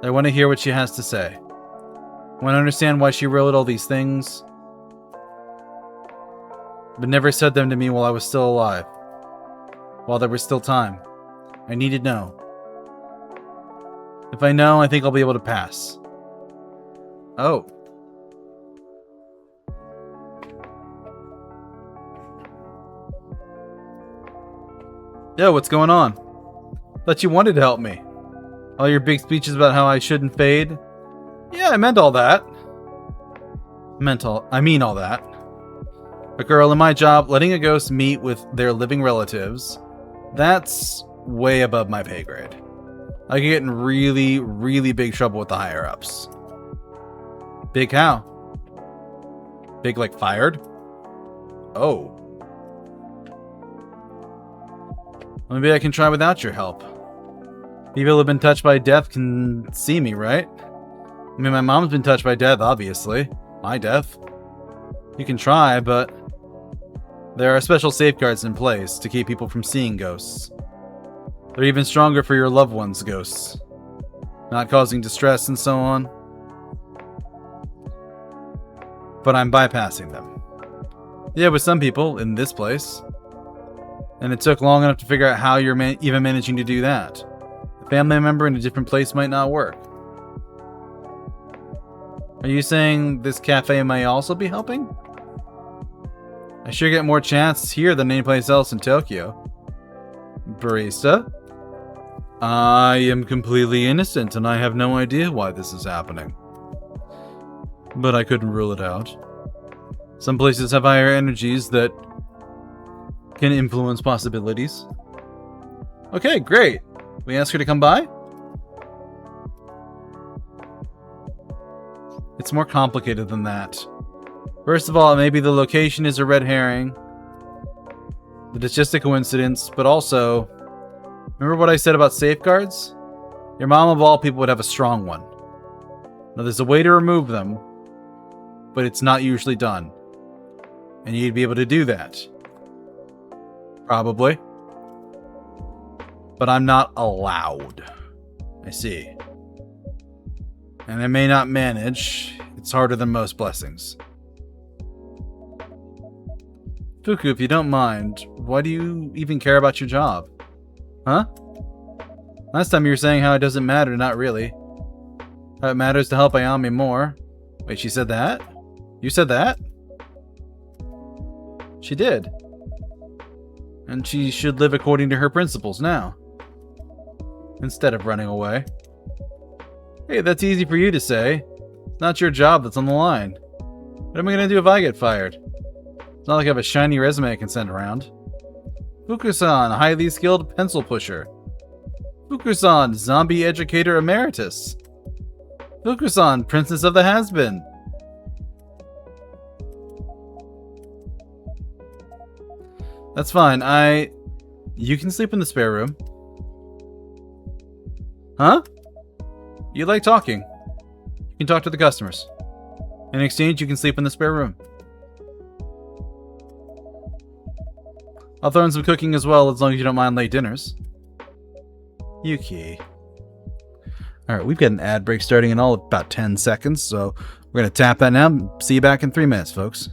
I want to hear what she has to say. I want to understand why she wrote all these things, but never said them to me while I was still alive. While there was still time. I need to know. If I know, I think I'll be able to pass. Oh. Yo, what's going on? Thought you wanted to help me. All your big speeches about how I shouldn't fade. Yeah, I meant all that. I mean all that. But girl, in my job, letting a ghost meet with their living relatives, that's way above my pay grade. I could get in really, really big trouble with the higher-ups. Big how? Big like fired? Oh. Maybe I can try without your help. People who have been touched by death can see me, right? I mean, my mom's been touched by death, obviously. My death. You can try, but there are special safeguards in place to keep people from seeing ghosts. They're even stronger for your loved ones' ghosts. Not causing distress and so on. But I'm bypassing them. Yeah, with some people in this place. And it took long enough to figure out how you're even managing to do that. A family member in a different place might not work. Are you saying this cafe may also be helping? I sure get more chance here than anyplace else in Tokyo. Barista? I am completely innocent and I have no idea why this is happening. But I couldn't rule it out. Some places have higher energies that can influence possibilities. Okay, great. We ask her to come by? It's more complicated than that. First of all, maybe the location is a red herring. But it's just a coincidence, but also, Remember what I said about safeguards? Your mom of all people would have a strong one. Now there's a way to remove them, but it's not usually done. And you'd be able to do that. Probably. But I'm not allowed. I see. And I may not manage. It's harder than most blessings. Fuku, if you don't mind, why do you even care about your job? Huh? Last time you were saying how it doesn't matter, not really. How it matters to help Ayami more. Wait, she said that? You said that? She did. And she should live according to her principles now. Instead of running away. Hey, that's easy for you to say. It's not your job that's on the line. What am I going to do if I get fired? It's not like I have a shiny resume I can send around. Fuku-san, highly skilled pencil pusher. Fuku-san, zombie educator emeritus. Fuku-san, princess of the has-been. That's fine. You can sleep in the spare room. Huh? You like talking. You can talk to the customers. In exchange, you can sleep in the spare room. I'll throw in some cooking as well, as long as you don't mind late dinners. Yuki. Alright, we've got an ad break starting in all about 10 seconds, so we're going to tap that now. See you back in 3 minutes, folks.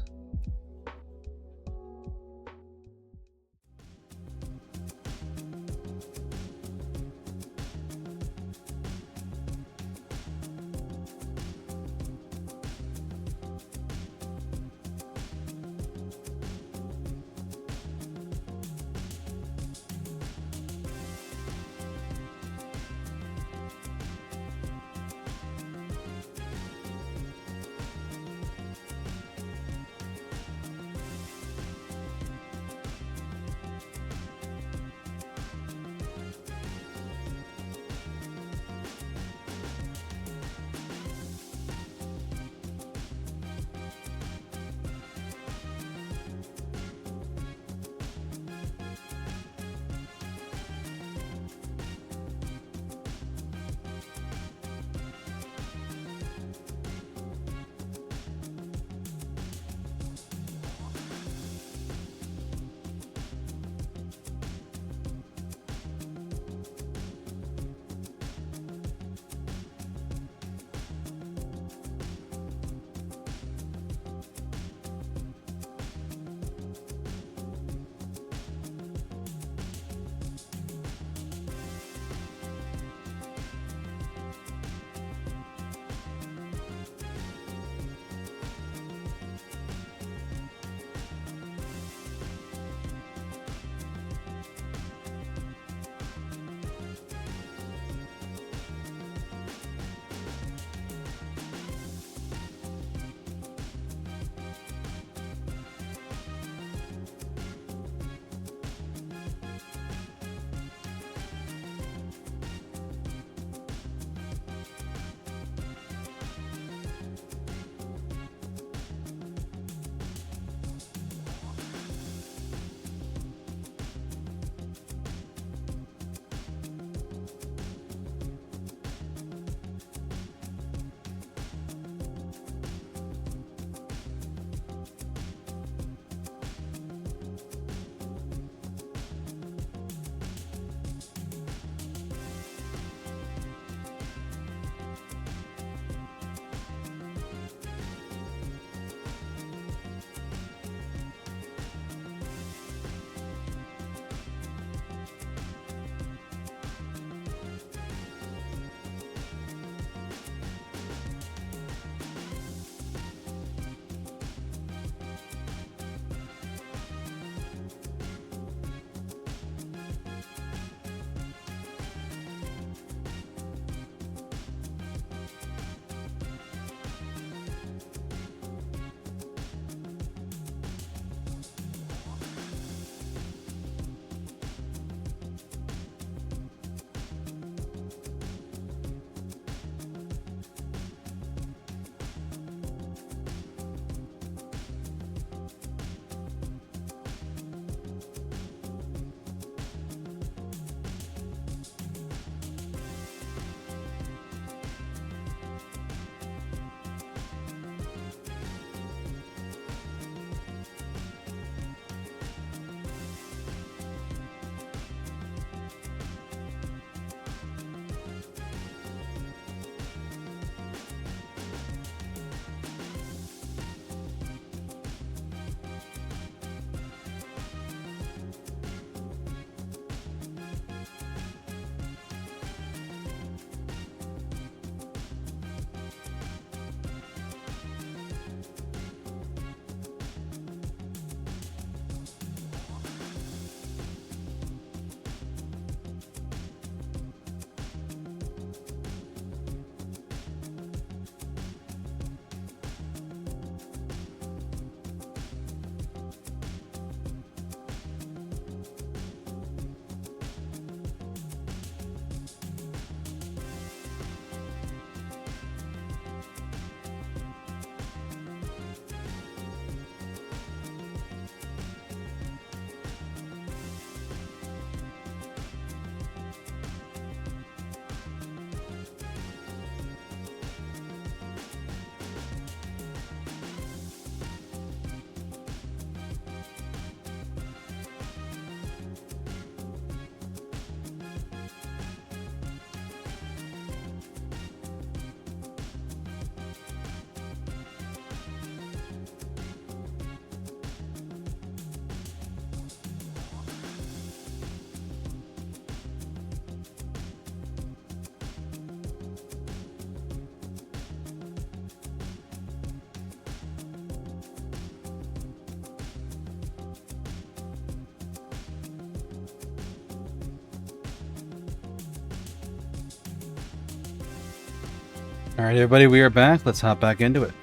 Alright everybody, we are back. Let's hop back into it.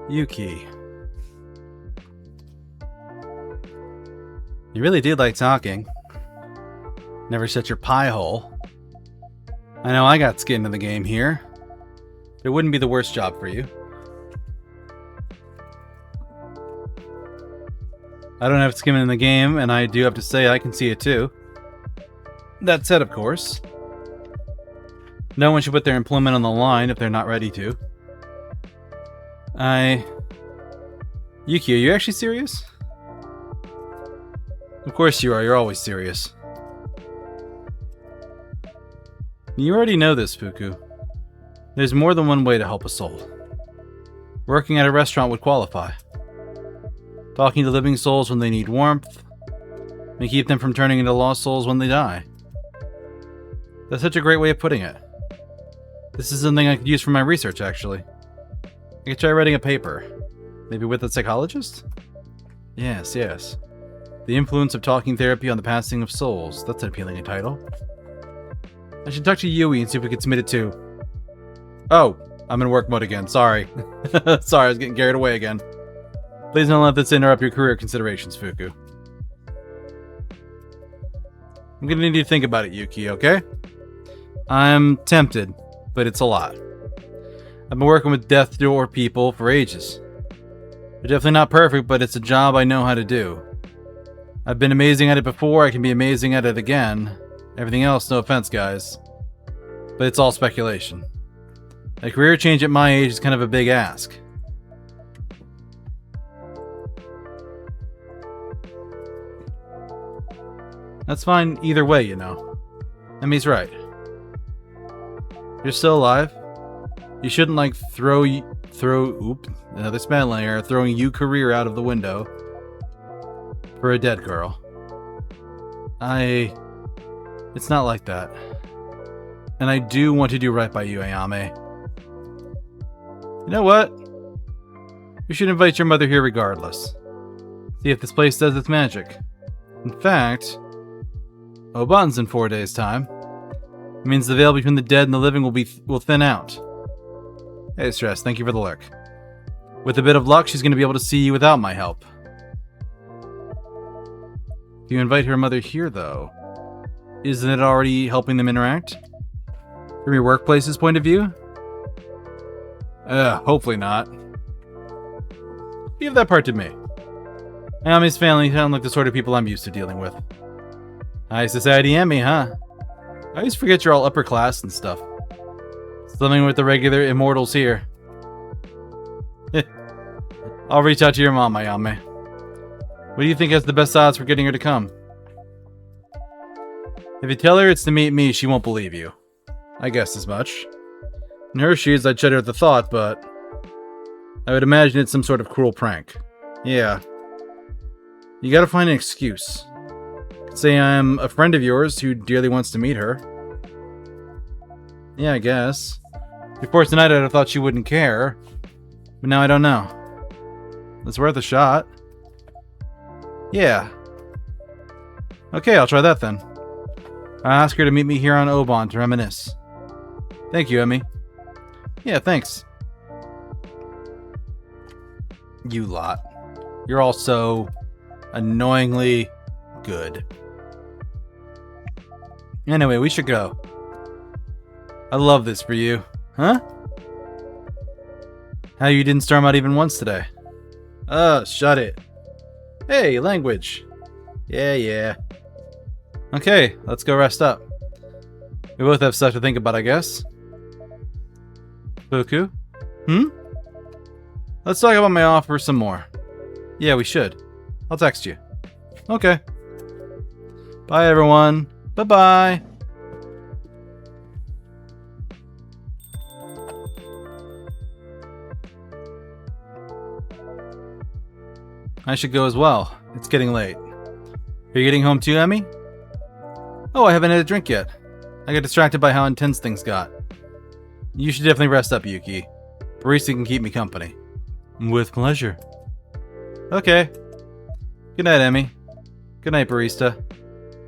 Yuki. You really did like talking. Never shut your pie hole. I know I got skin in the game here. It wouldn't be the worst job for you. I don't have skin in the game, and I do have to say I can see it too. That said, of course, no one should put their employment on the line if they're not ready to. Yuki, are you actually serious? Of course you are, you're always serious. You already know this, Fuku. There's more than one way to help a soul. Working at a restaurant would qualify. Talking to living souls when they need warmth, and keep them from turning into lost souls when they die. That's such a great way of putting it. This is something I could use for my research, actually. I could try writing a paper. Maybe with a psychologist? Yes. The influence of talking therapy on the passing of souls. That's an appealing title. I should talk to Yui and see if we can submit it too. Oh, I'm in work mode again. Sorry. Sorry, I was getting carried away again. Please don't let this interrupt your career considerations, Fuku. I'm gonna need you to think about it, Yuki, okay? I'm tempted, but it's a lot. I've been working with death door people for ages. They're definitely not perfect, but it's a job I know how to do. I've been amazing at it before, I can be amazing at it again. Everything else, no offense, guys. But it's all speculation. A career change at my age is kind of a big ask. That's fine either way, you know. Emmy's right. You're still alive. You shouldn't, like, another spelling error, throwing your career out of the window for a dead girl. It's not like that. And I do want to do right by you, Ayame. You know what? You should invite your mother here regardless. See if this place does its magic. In fact, Oban's in 4 days' time. It means the veil between the dead and the living will thin out. Hey, Stress, thank you for the lurk. With a bit of luck, she's going to be able to see you without my help. If you invite her mother here, though, isn't it already helping them interact? From your workplace's point of view? Hopefully not. Leave that part to me. Ayame's family sound like the sort of people I'm used to dealing with. High society Emmy, huh? I always forget you're all upper class and stuff. Slimming with the regular immortals here. I'll reach out to your mom, Ayame. What do you think has the best odds for getting her to come? If you tell her it's to meet me, she won't believe you. I guess as much. In her shoes, I'd shudder at the thought, but I would imagine it's some sort of cruel prank. Yeah. You gotta find an excuse. Say I'm a friend of yours who dearly wants to meet her. Yeah, I guess. Before tonight, I'd have thought she wouldn't care. But now I don't know. It's worth a shot. Yeah. Okay, I'll try that then. I'll ask her to meet me here on Oban to reminisce. Thank you, Emmy. Yeah, thanks. You lot. You're all so annoyingly good. Anyway, we should go. I love this for you. Huh? How you didn't storm out even once today? Shut it. Hey, language. Yeah. Okay, let's go rest up. We both have stuff to think about, I guess. Fuku? Let's talk about my offer some more. Yeah, we should. I'll text you. Okay. Bye, everyone. Bye-bye. I should go as well. It's getting late. Are you getting home too, Emmy? Oh, I haven't had a drink yet. I got distracted by how intense things got. You should definitely rest up, Yuki. Barista can keep me company. With pleasure. Okay. Good night, Emmy. Good night, barista.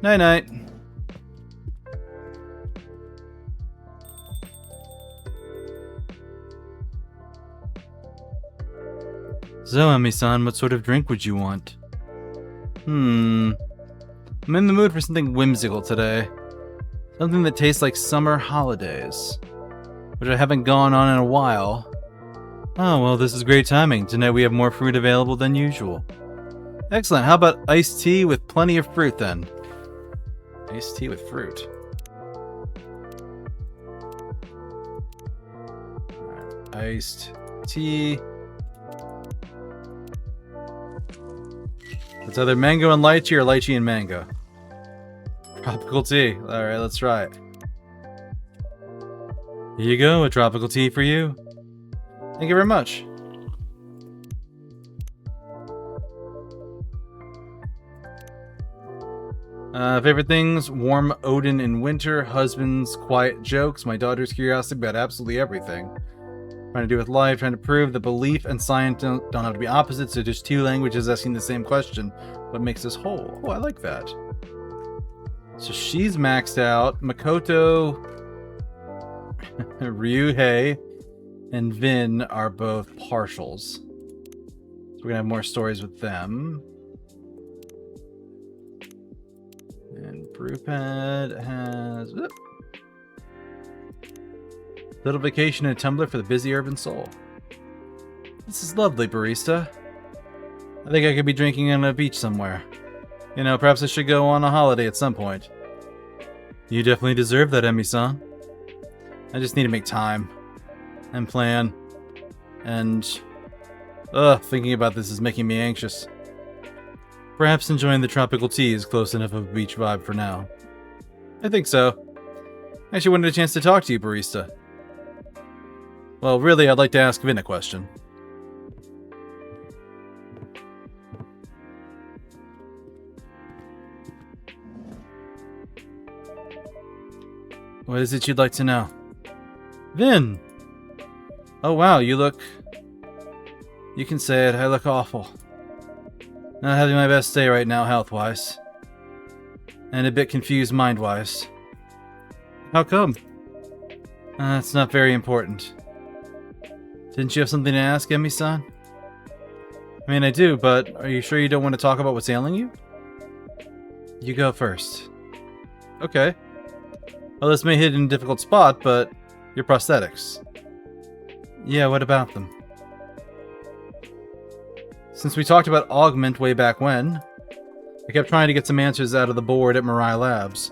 Night-night. So, Emi-san, what sort of drink would you want? I'm in the mood for something whimsical today. Something that tastes like summer holidays, which I haven't gone on in a while. Oh, well, this is great timing. Tonight we have more fruit available than usual. Excellent. How about iced tea with plenty of fruit, then? Iced tea with fruit. Right. Iced tea. It's either mango and lychee or lychee and mango. Tropical tea. Alright, let's try it. Here you go, a tropical tea for you. Thank you very much. Favorite things? Warm Odin in winter, husband's quiet jokes, my daughter's curiosity about absolutely everything. Trying to do with life, trying to prove that belief and science don't have to be opposites, they're just two languages asking the same question. What makes us whole? Oh, I like that. So she's maxed out. Makoto, Ryuhei, and Vin are both partials. So we're gonna have more stories with them. And Brewpad has little vacation and Tumblr for the busy urban soul. This is lovely, barista. I think I could be drinking on a beach somewhere. You know, perhaps I should go on a holiday at some point. You definitely deserve that, Emi-san. I just need to make time and plan. And thinking about this is making me anxious. Perhaps enjoying the tropical tea is close enough of a beach vibe for now. I think so. I actually wanted a chance to talk to you, barista. Well, really, I'd like to ask Vin a question. What is it you'd like to know? Vin! Oh wow, you can say it, I look awful. Not having my best day right now, health-wise. And a bit confused mind-wise. How come? It's not very important. Didn't you have something to ask, Emi-san? I mean, I do, but are you sure you don't want to talk about what's ailing you? You go first. Okay. Well, this may hit in a difficult spot, but your prosthetics. Yeah, what about them? Since we talked about Augment way back when, I kept trying to get some answers out of the board at Mirai Labs.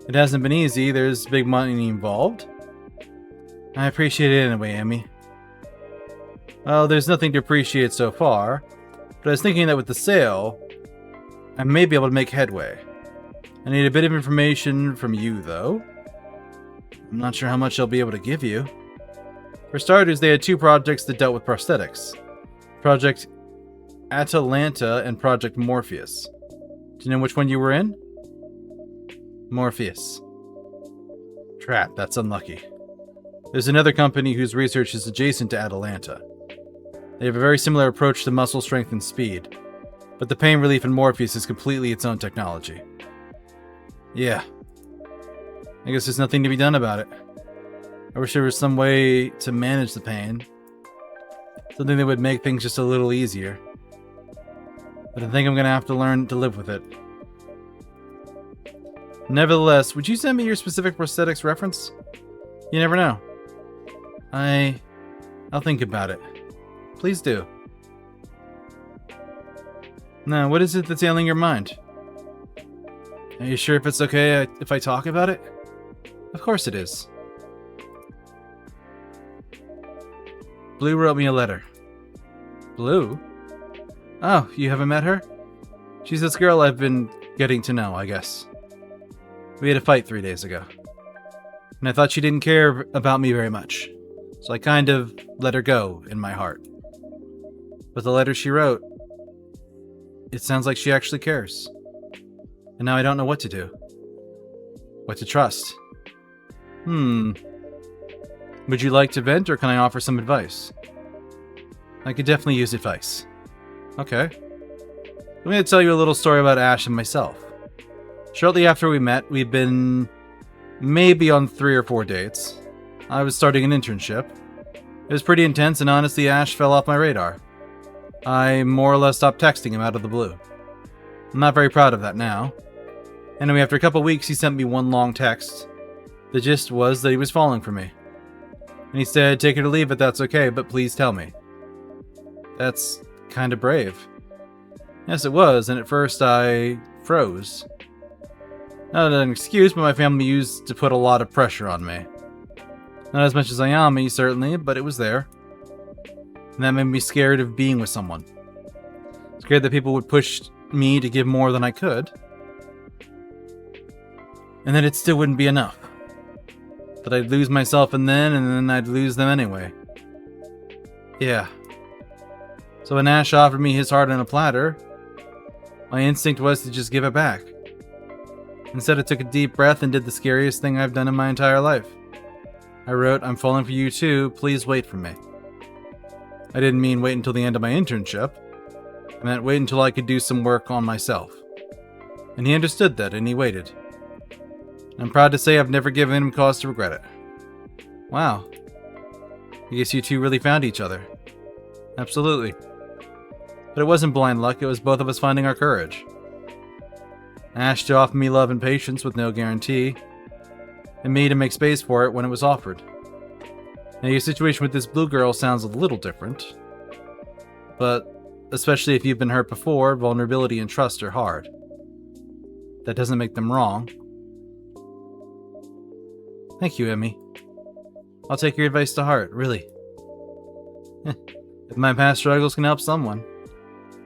It hasn't been easy, there's big money involved. I appreciate it anyway, Emi. Well, there's nothing to appreciate so far, but I was thinking that with the sale, I may be able to make headway. I need a bit of information from you, though. I'm not sure how much I'll be able to give you. For starters, they had two projects that dealt with prosthetics. Project Atalanta and Project Morpheus. Do you know which one you were in? Morpheus. Trap, that's unlucky. There's another company whose research is adjacent to Atalanta. They have a very similar approach to muscle strength and speed, but the pain relief in Morpheus is completely its own technology. Yeah. I guess there's nothing to be done about it. I wish there was some way to manage the pain. Something that would make things just a little easier. But I think I'm gonna have to learn to live with it. Nevertheless, would you send me your specific prosthetics reference? You never know. I'll think about it. Please do. Now, what is it that's ailing your mind? Are you sure if it's okay if I talk about it? Of course it is. Blue wrote me a letter. Blue? Oh, you haven't met her? She's this girl I've been getting to know, I guess. We had a fight 3 days ago. And I thought she didn't care about me very much. So I kind of let her go in my heart. But the letter she wrote, it sounds like she actually cares. And now I don't know what to do. What to trust. Would you like to vent, or can I offer some advice? I could definitely use advice. Okay. I'm going to tell you a little story about Ash and myself. Shortly after we met, we'd been maybe on 3 or 4 dates. I was starting an internship. It was pretty intense, and honestly, Ash fell off my radar. I more or less stopped texting him out of the blue. I'm not very proud of that now. Anyway, after a couple weeks, he sent me one long text. The gist was that he was falling for me. And he said, take it or leave it, that's okay, but please tell me. That's kind of brave. Yes, it was, and at first I froze. Not an excuse, but my family used to put a lot of pressure on me. Not as much as Ayami, certainly, but it was there. And that made me scared of being with someone. Scared that people would push me to give more than I could. And that it still wouldn't be enough. That I'd lose myself and then I'd lose them anyway. Yeah. So when Ash offered me his heart on a platter, my instinct was to just give it back. Instead, I took a deep breath and did the scariest thing I've done in my entire life. I wrote, I'm falling for you too, please wait for me. I didn't mean wait until the end of my internship. I meant wait until I could do some work on myself. And he understood that, and he waited. I'm proud to say I've never given him cause to regret it. Wow. I guess you two really found each other. Absolutely. But it wasn't blind luck, it was both of us finding our courage. Ash to offer me love and patience with no guarantee, and me to make space for it when it was offered. Now your situation with this blue girl sounds a little different, but especially if you've been hurt before, vulnerability and trust are hard. That doesn't make them wrong. Thank you, Emmy. I'll take your advice to heart, really. If my past struggles can help someone.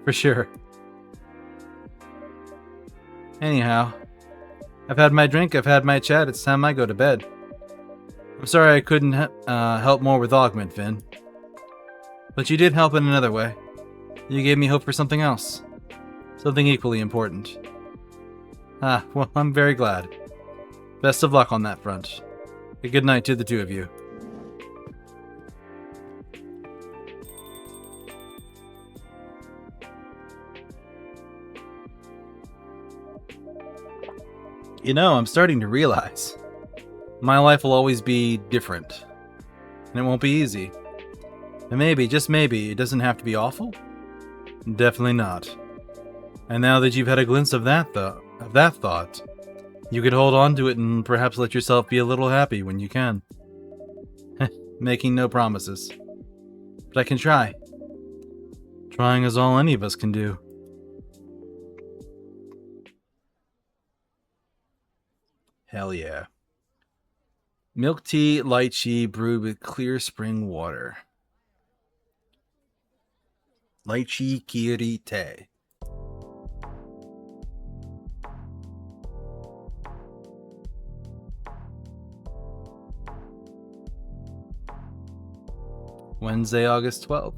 For sure. Anyhow, I've had my drink, I've had my chat, it's time I go to bed. I'm sorry I couldn't help more with Augment, Finn. But you did help in another way. You gave me hope for something else. Something equally important. Ah, well, I'm very glad. Best of luck on that front. A good night to the two of you. You know, I'm starting to realize my life will always be different, and it won't be easy. And maybe, just maybe, it doesn't have to be awful? Definitely not. And now that you've had a glimpse of that thought, you could hold on to it and perhaps let yourself be a little happy when you can. Making no promises. But I can try. Trying is all any of us can do. Hell yeah. Milk tea, lychee, brewed with clear spring water. Lychee kiri te. Wednesday, August 12th.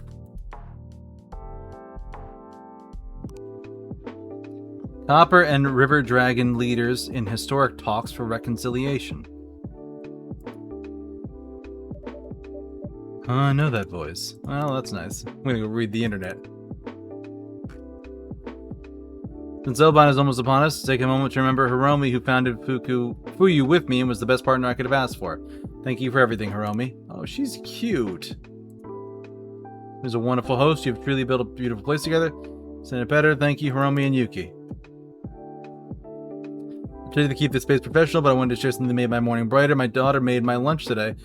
Copper and River Dragon leaders in historic talks for reconciliation. Oh, I know that voice. Well, that's nice. I'm gonna go read the internet. Since Oban is almost upon us, take a moment to remember Hiromi, who founded Fuyu with me and was the best partner I could have asked for. Thank you for everything, Hiromi. Oh, she's cute. There's a wonderful host. You've truly built a beautiful place together. Send it better. Thank you, Hiromi and Yuki. I tried to keep this space professional, but I wanted to share something that made my morning brighter. My daughter made my lunch today,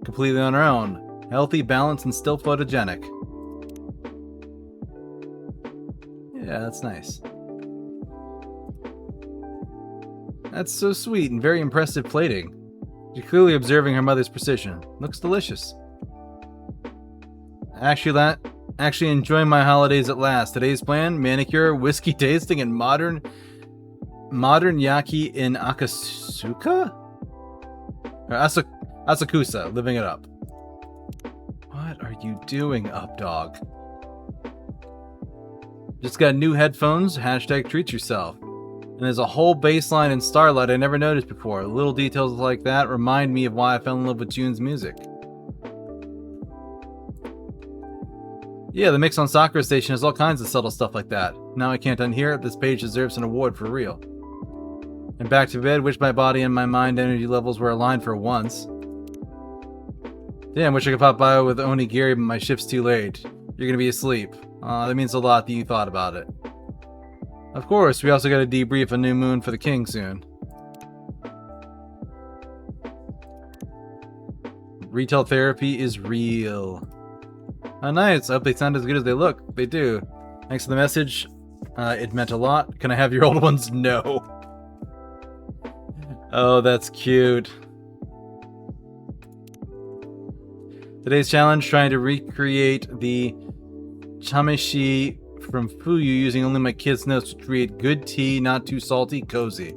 completely on her own. Healthy, balanced, and still photogenic. Yeah, that's nice. That's so sweet and very impressive plating. She's clearly observing her mother's precision. Looks delicious. Actually enjoying my holidays at last. Today's plan: manicure, whiskey tasting, and modern yaki in Akasuka? Or Asakusa, living it up. What are you doing, Updog? Just got new headphones, hashtag treat yourself. And there's a whole bass line in Starlight I never noticed before. Little details like that remind me of why I fell in love with June's music. Yeah, the Mix on Sakura Station has all kinds of subtle stuff like that. Now I can't unhear it. This page deserves an award for real. And back to bed. Wish my body and my mind energy levels were aligned for once. Damn, wish I could pop by with Onigiri, but my shift's too late. You're gonna be asleep. That means a lot that you thought about it. Of course, we also gotta debrief a new moon for the king soon. Retail therapy is real. Oh, nice. I hope they sound as good as they look. They do. Thanks for the message. It meant a lot. Can I have your old ones? No. Oh, that's cute. Today's challenge, trying to recreate the chameshi from Fuyu using only my kids' notes to create good tea, not too salty, cozy.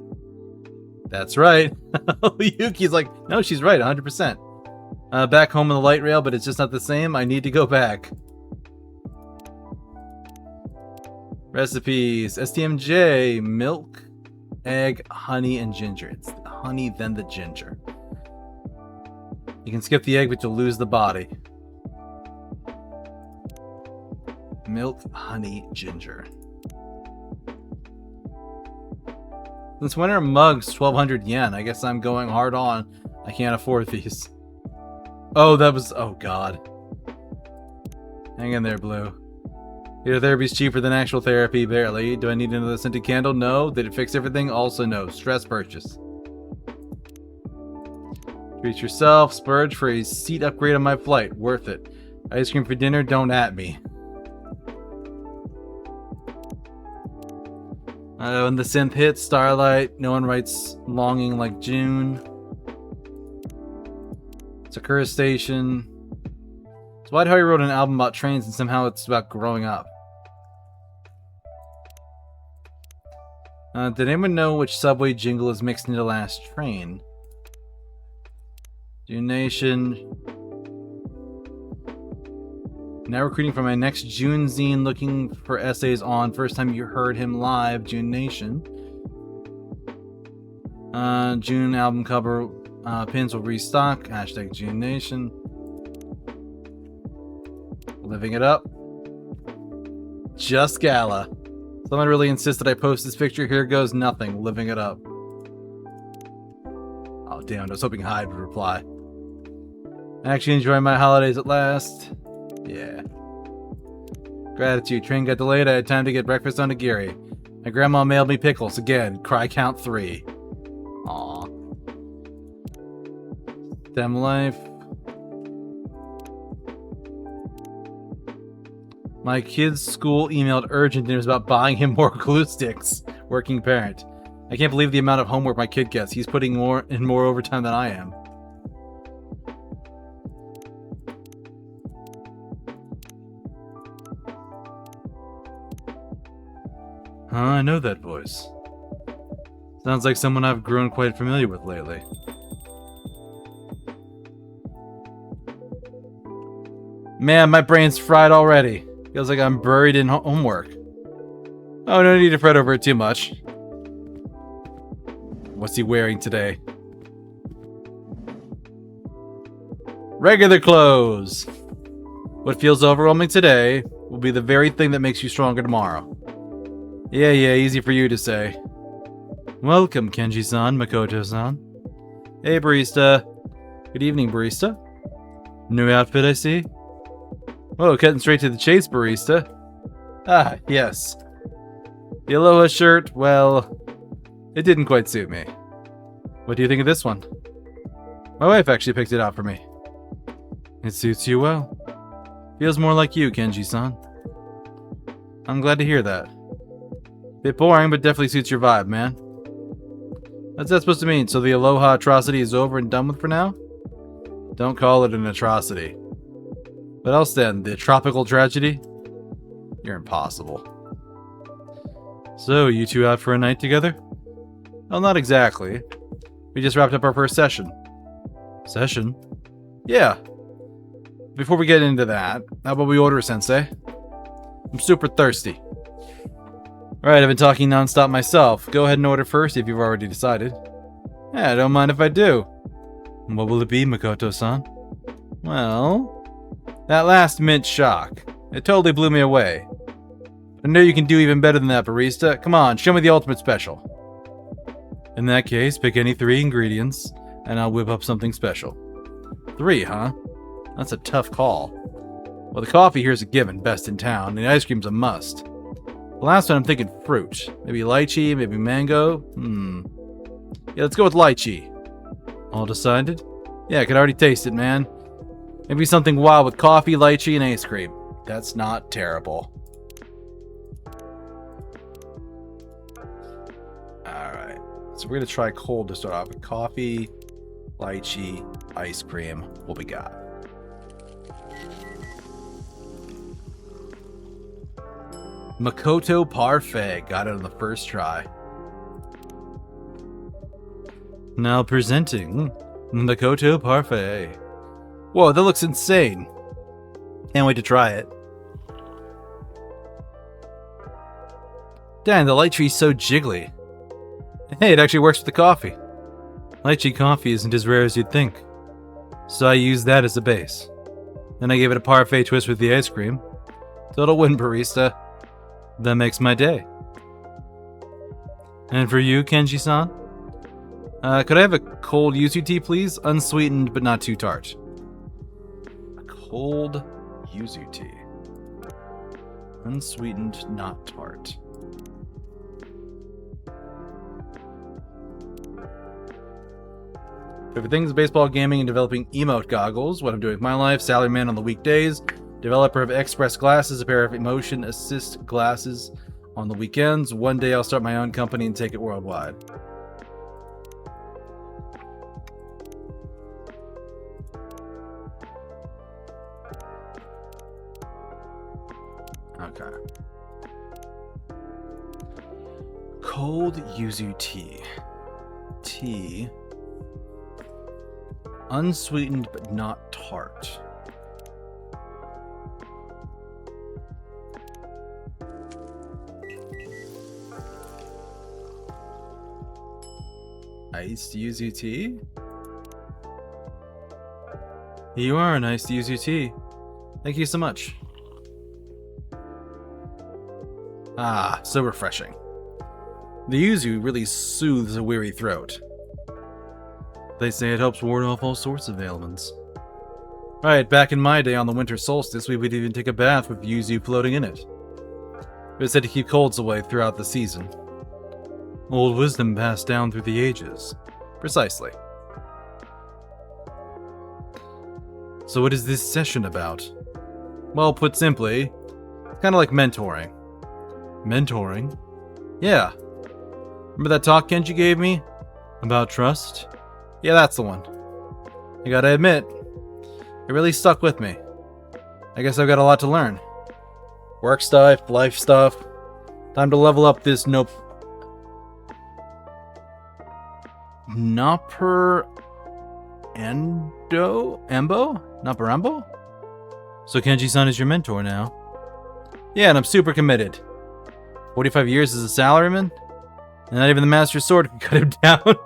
That's right. Yuki's like, no, she's right, 100%. Back home on the light rail, but it's just not the same. I need to go back. Recipes. STMJ. Milk, egg, honey, and ginger. It's the honey, then the ginger. You can skip the egg, but you'll lose the body. Milk, honey, ginger. Since when are mugs 1,200 yen? I guess I'm going hard on. I can't afford these. Oh, that was... Oh, God. Hang in there, Blue. Your therapy's cheaper than actual therapy, barely. Do I need another scented candle? No. Did it fix everything? Also no. Stress purchase. Treat yourself. Splurge for a seat upgrade on my flight. Worth it. Ice cream for dinner? Don't at me. When the synth hits, Starlight. No one writes longing like June. Sakura Station. So why'd Harry wrote an album about trains and somehow it's about growing up? Did anyone know which subway jingle is mixed into Last Train? June Nation. Now recruiting for my next June zine, looking for essays on first time you heard him live, June Nation. June album cover pins will restock, hashtag June Nation. Living it up. Just Gala. Someone really insisted I post this picture. Here goes nothing. Living it up. Oh, damn. I was hoping Hyde would reply. Actually enjoying my holidays at last. Yeah. Gratitude. Train got delayed. I had time to get breakfast on Nigiri. My grandma mailed me pickles. Again. Cry count 3. Aw. STEM life. My kid's school emailed urgent news about buying him more glue sticks. Working parent. I can't believe the amount of homework my kid gets. He's putting more overtime than I am. Huh, I know that voice. Sounds like someone I've grown quite familiar with lately. Man, my brain's fried already. Feels like I'm buried in homework. Oh, no need to fret over it too much. What's he wearing today? Regular clothes! What feels overwhelming today will be the very thing that makes you stronger tomorrow. Yeah, easy for you to say. Welcome, Kenji-san, Makoto-san. Hey, barista. Good evening, barista. New outfit, I see. Whoa, cutting straight to the chase, barista. Ah, yes. The Aloha shirt, well, it didn't quite suit me. What do you think of this one? My wife actually picked it out for me. It suits you well. Feels more like you, Kenji-san. I'm glad to hear that. Bit boring, but definitely suits your vibe, man. What's that supposed to mean? So the Aloha atrocity is over and done with for now? Don't call it an atrocity. What else then? The tropical tragedy? You're impossible. So, you two out for a night together? Well, not exactly. We just wrapped up our first session. Session? Yeah. Before we get into that, how about we order a sensei? I'm super thirsty. Alright, I've been talking non-stop myself. Go ahead and order first if you've already decided. Yeah, I don't mind if I do. What will it be, Makoto-san? Well, that last mint shock. It totally blew me away. I know you can do even better than that, barista. Come on, show me the ultimate special. In that case, pick any 3 ingredients, and I'll whip up something special. 3, huh? That's a tough call. Well, the coffee here's a given, best in town, and the ice cream's a must. The last one I'm thinking fruit. Maybe lychee, maybe mango. Yeah, let's go with lychee. All decided? Yeah, I can already taste it, man. Maybe something wild with coffee, lychee, and ice cream. That's not terrible. Alright. So we're gonna try cold to start off with coffee, lychee, ice cream. What we got? Makoto Parfait. Got it on the first try. Now presenting Makoto Parfait. Whoa, that looks insane. Can't wait to try it. Dang, the lychee's so jiggly. Hey, it actually works with the coffee. Lychee coffee isn't as rare as you'd think. So I used that as a base. Then I gave it a parfait twist with the ice cream. Total win, barista. That makes my day. And for you, Kenji-san? Could I have a cold yuzu tea, please? Unsweetened, but not too tart. A cold yuzu tea. Unsweetened, not tart. Favorite things: baseball, gaming, and developing emote goggles. What I'm doing with my life: salaryman on the weekdays, developer of Express glasses, a pair of motion assist glasses on the weekends. One day I'll start my own company and take it worldwide. Okay. Cold yuzu tea. Tea. Unsweetened but not tart. Iced yuzu tea? You are an iced yuzu tea. Thank you so much. Ah, so refreshing. The yuzu really soothes a weary throat. They say it helps ward off all sorts of ailments. Right, back in my day on the winter solstice, we would even take a bath with yuzu floating in it. It was said to keep colds away throughout the season. Old wisdom passed down through the ages. Precisely. So what is this session about? Well, put simply, it's kind of like mentoring. Mentoring? Yeah. Remember that talk Kenji gave me? About trust? Yeah, that's the one. I gotta admit, it really stuck with me. I guess I've got a lot to learn. Work stuff, life stuff. Time to level up this Embo? Naparambo? So Kenji-san is your mentor now? Yeah, and I'm super committed. 45 years as a salaryman? And not even the Master Sword can cut him down.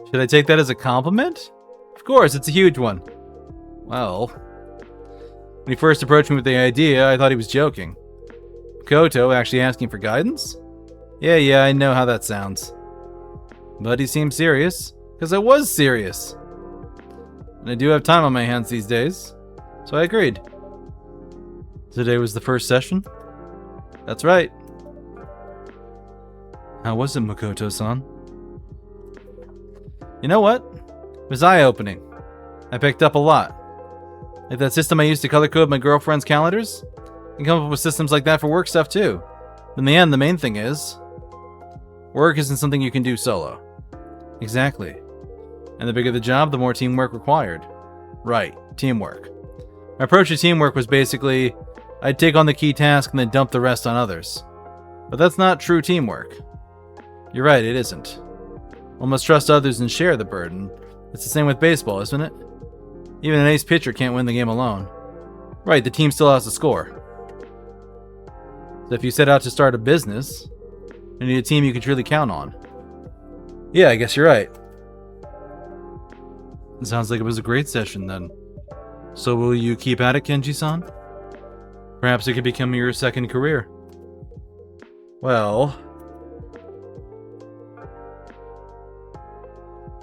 Should I take that as a compliment? Of course, it's a huge one. Well, when he first approached me with the idea, I thought he was joking. Koto actually asking for guidance? Yeah, I know how that sounds. But he seemed serious, because I was serious. And I do have time on my hands these days, so I agreed. Today was the first session? That's right. How was it, Makoto-san? You know what? It was eye-opening. I picked up a lot. Like that system I used to color code my girlfriend's calendars? I can come up with systems like that for work stuff too. In the end, the main thing is, work isn't something you can do solo. Exactly. And the bigger the job, the more teamwork required. Right, teamwork. My approach to teamwork was basically, I'd take on the key task and then dump the rest on others. But that's not true teamwork. You're right, it isn't. One must trust others and share the burden. It's the same with baseball, isn't it? Even an ace pitcher can't win the game alone. Right, the team still has to score. So if you set out to start a business, you need a team you can truly count on. Yeah, I guess you're right. It sounds like it was a great session then. So will you keep at it, Kenji-san? Perhaps it could become your second career. Well,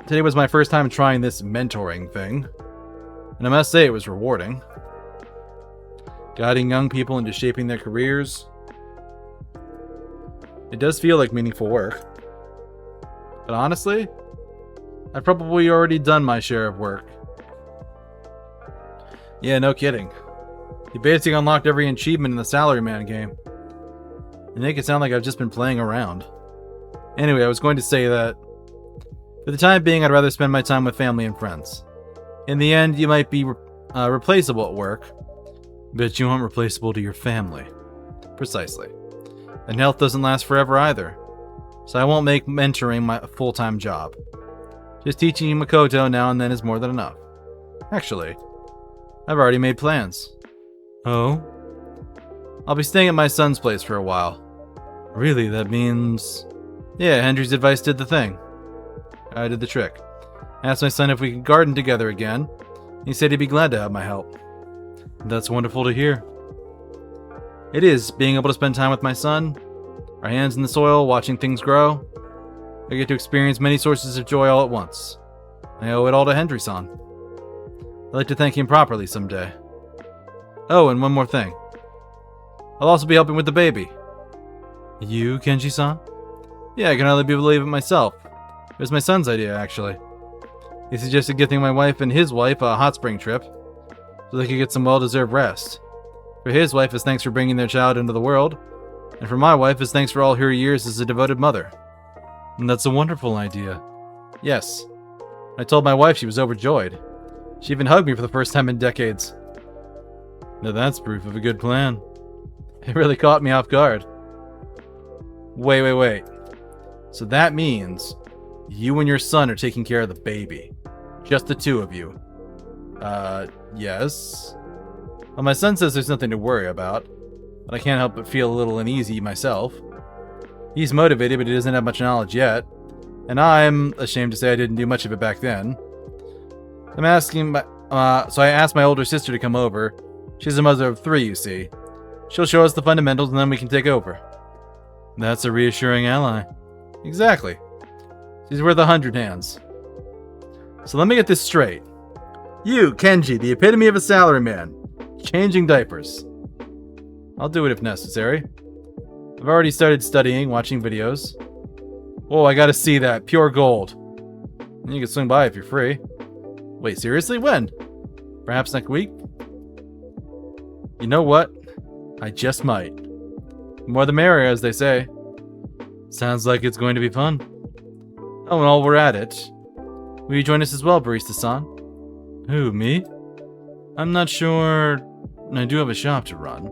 today was my first time trying this mentoring thing, and I must say it was rewarding. Guiding young people into shaping their careers. It does feel like meaningful work. But honestly, I've probably already done my share of work. Yeah, no kidding. You basically unlocked every achievement in the Salaryman game. You make it sound like I've just been playing around. Anyway, I was going to say that for the time being, I'd rather spend my time with family and friends. In the end, you might be replaceable at work, but you aren't replaceable to your family. Precisely. And health doesn't last forever either. So I won't make mentoring my full-time job. Just teaching you Makoto now and then is more than enough. Actually, I've already made plans. Oh? I'll be staying at my son's place for a while. Really, that means... Yeah, Hendry's advice did the thing. I did the trick. I asked my son if we could garden together again. He said he'd be glad to have my help. That's wonderful to hear. It is, being able to spend time with my son, our hands in the soil, watching things grow. I get to experience many sources of joy all at once. I owe it all to Hendry-san. I'd like to thank him properly someday. Oh, and one more thing. I'll also be helping with the baby. You, Kenji-san? Yeah, I can hardly believe it myself. It was my son's idea, actually. He suggested gifting my wife and his wife a hot spring trip, so they could get some well-deserved rest. For his wife, as thanks for bringing their child into the world, and for my wife, as thanks for all her years as a devoted mother. And that's a wonderful idea. Yes. I told my wife, she was overjoyed. She even hugged me for the first time in decades. Now that's proof of a good plan. It really caught me off guard. Wait. So that means you and your son are taking care of the baby. Just the two of you. Yes. Well, my son says there's nothing to worry about, but I can't help but feel a little uneasy myself. He's motivated, but he doesn't have much knowledge yet, and I'm ashamed to say I didn't do much of it back then. So I asked my older sister to come over. She's a mother of 3, you see. She'll show us the fundamentals, and then we can take over. That's a reassuring ally. Exactly. She's worth 100 hands. So let me get this straight. You, Kenji, the epitome of a salaryman, changing diapers. I'll do it if necessary. I've already started studying, watching videos. Whoa, I gotta see that. Pure gold. You can swing by if you're free. Wait, seriously? When? Perhaps next week? You know what? I just might. The more the merrier, as they say. Sounds like it's going to be fun. Oh, and while we're at it, will you join us as well, Barista-san? Who, me? I'm not sure. I do have a shop to run.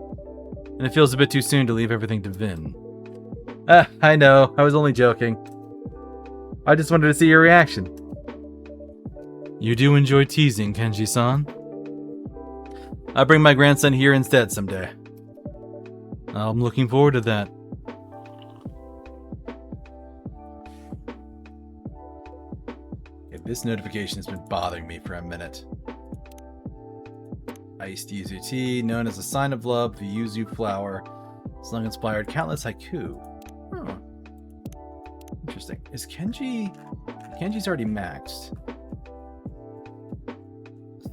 And it feels a bit too soon to leave everything to Vin. I know. I was only joking. I just wanted to see your reaction. You do enjoy teasing, Kenji-san? I'll bring my grandson here instead someday. I'm looking forward to that. Okay, this notification has been bothering me for a minute. Iced yuzu tea, known as a sign of love, the yuzu flower. It's long inspired countless haiku. Huh. Interesting. Is Kenji... Kenji's already maxed.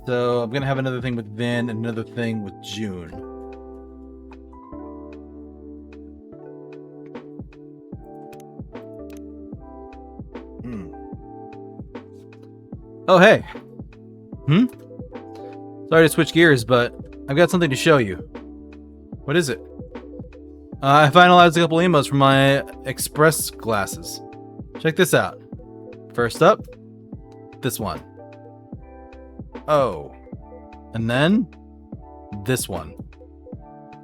So I'm gonna have another thing with Vin and another thing with June. Oh, hey. Sorry to switch gears, but I've got something to show you. What is it? I finalized a couple emotes from my Express glasses. Check this out. First up, this one. Oh. And then, this one.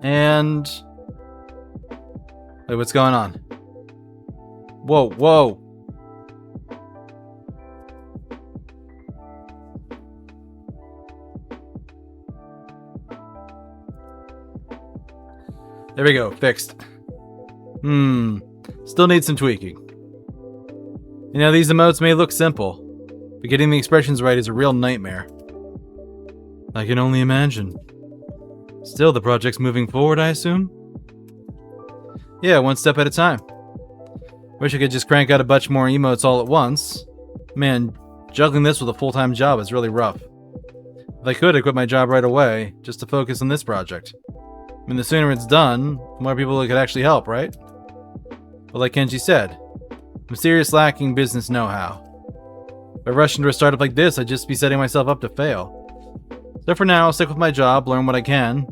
And... Wait, what's going on? Whoa. There we go, fixed. Still needs some tweaking. You know, these emotes may look simple, but getting the expressions right is a real nightmare. I can only imagine. Still, the project's moving forward, I assume? Yeah, one step at a time. Wish I could just crank out a bunch more emotes all at once. Man, juggling this with a full-time job is really rough. If I could, I'd quit my job right away, just to focus on this project. I mean, the sooner it's done, the more people it could actually help, right? But like Kenji said, I'm seriously lacking business know-how. If I rushed into a startup like this, I'd just be setting myself up to fail. So for now, I'll stick with my job, learn what I can,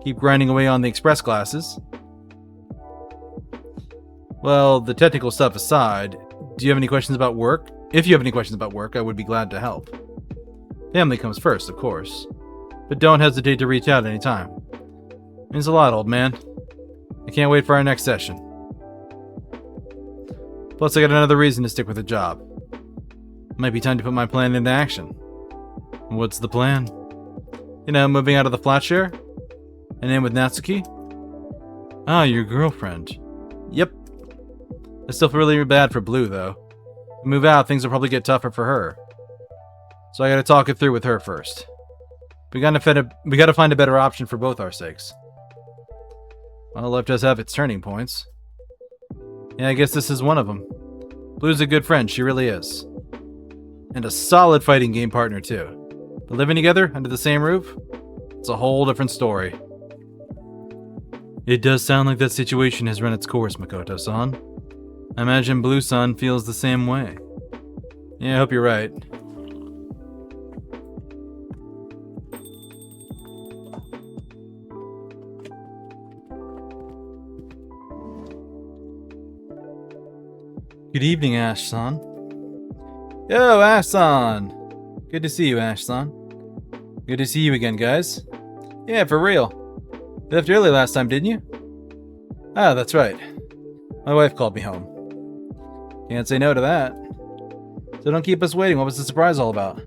keep grinding away on the express classes. Well, the technical stuff aside, do you have any questions about work? If you have any questions about work, I would be glad to help. Family comes first, of course. But don't hesitate to reach out anytime. Means a lot, old man. I can't wait for our next session. Plus, I got another reason to stick with the job. Might be time to put my plan into action. What's the plan? You know, moving out of the flat share? And in with Natsuki? Ah, your girlfriend. Yep. I still feel really bad for Blue, though. If I move out, things will probably get tougher for her. So I gotta talk it through with her first. We gotta find a better option for both our sakes. Well, life does have its turning points. Yeah, I guess this is one of them. Blue's a good friend, she really is. And a solid fighting game partner, too. But living together, under the same roof? It's a whole different story. It does sound like that situation has run its course, Makoto-san. I imagine Blue-san feels the same way. Yeah, I hope you're right. Good evening, Ash-san. Yo, Ash-san! Good to see you, Ash-san. Good to see you again, guys. Yeah, for real. You left early last time, didn't you? Ah, that's right. My wife called me home. Can't say no to that. So don't keep us waiting. What was the surprise all about?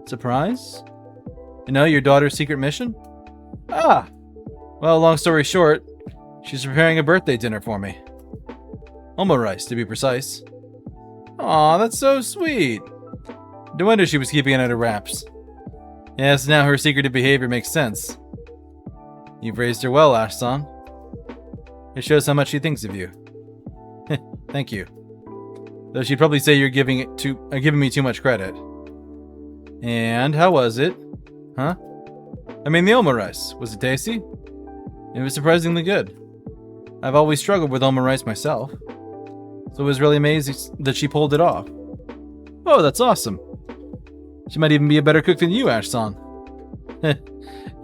Surprise? You know, your daughter's secret mission? Ah! Well, long story short, she's preparing a birthday dinner for me. Rice, to be precise. Aw, that's so sweet. No wonder she was keeping it under wraps. Yes, now her secretive behavior makes sense. You've raised her well, Ash-san. It shows how much she thinks of you. Thank you. Though she'd probably say you're giving me too much credit. And how was it? Huh? I mean, the rice. Was it tasty? It was surprisingly good. I've always struggled with rice myself. So it was really amazing that she pulled it off. Oh, that's awesome. She might even be a better cook than you, Ash-san.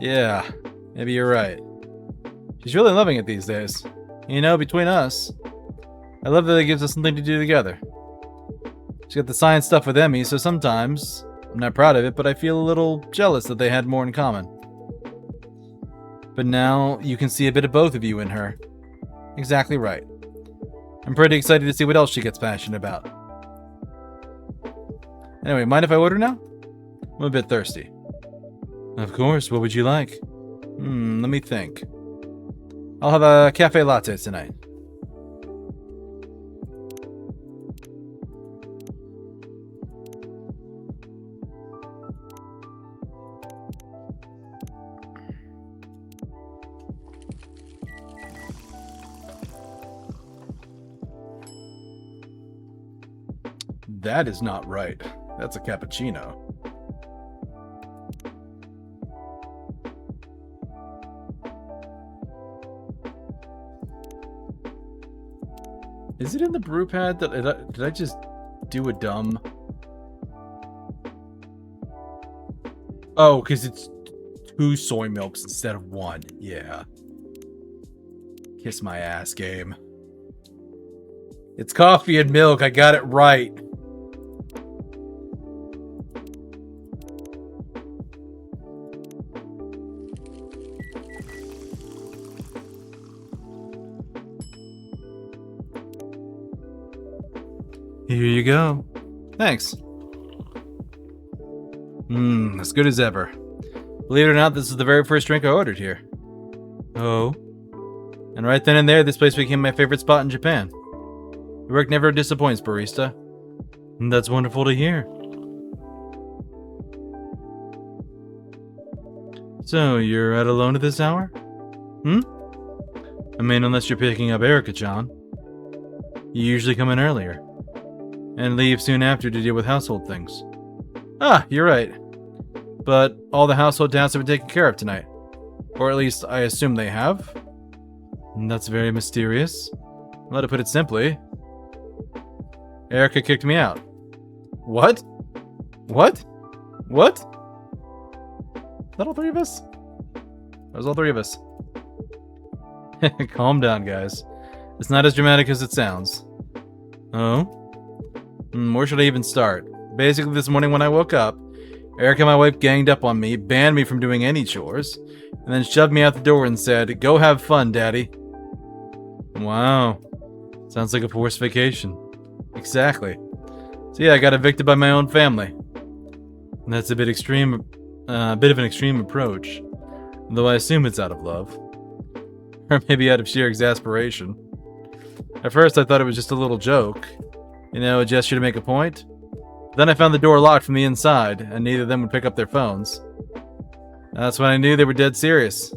Yeah, maybe you're right. She's really loving it these days. You know, between us, I love that it gives us something to do together. She's got the science stuff with Emmy, so sometimes, I'm not proud of it, but I feel a little jealous that they had more in common. But now, you can see a bit of both of you in her. Exactly right. I'm pretty excited to see what else she gets passionate about. Anyway, mind if I order now? I'm a bit thirsty. Of course, what would you like? Let me think. I'll have a cafe latte tonight. That is not right. That's a cappuccino. Is it in the brew pad? Did I just do a dumb... Oh, because it's 2 soy milks instead of 1. Yeah. Kiss my ass, game. It's coffee and milk. I got it right. Here you go. Thanks. As good as ever. Believe it or not, this is the very first drink I ordered here. Oh. And right then and there, this place became my favorite spot in Japan. Your work never disappoints, barista. And that's wonderful to hear. So, you're out alone at this hour? I mean, unless you're picking up Erica-chan. You usually come in earlier. And leave soon after to deal with household things. Ah, you're right. But all the household tasks have been taken care of tonight. Or at least, I assume they have. And that's very mysterious. Well, to put it simply, Erica kicked me out. What? What? What? Is that all three of us? That was all three of us. Calm down, guys. It's not as dramatic as it sounds. Oh? Where should I even start? Basically, this morning when I woke up, Erica, my wife, ganged up on me, banned me from doing any chores, and then shoved me out the door and said, "Go have fun, Daddy." Wow. Sounds like a forced vacation. Exactly. So yeah, I got evicted by my own family. And that's a bit extreme, a bit of an extreme approach. Though I assume it's out of love. Or maybe out of sheer exasperation. At first I thought it was just a little joke. You know, a gesture to make a point. Then I found the door locked from the inside, and neither of them would pick up their phones. That's when I knew they were dead serious.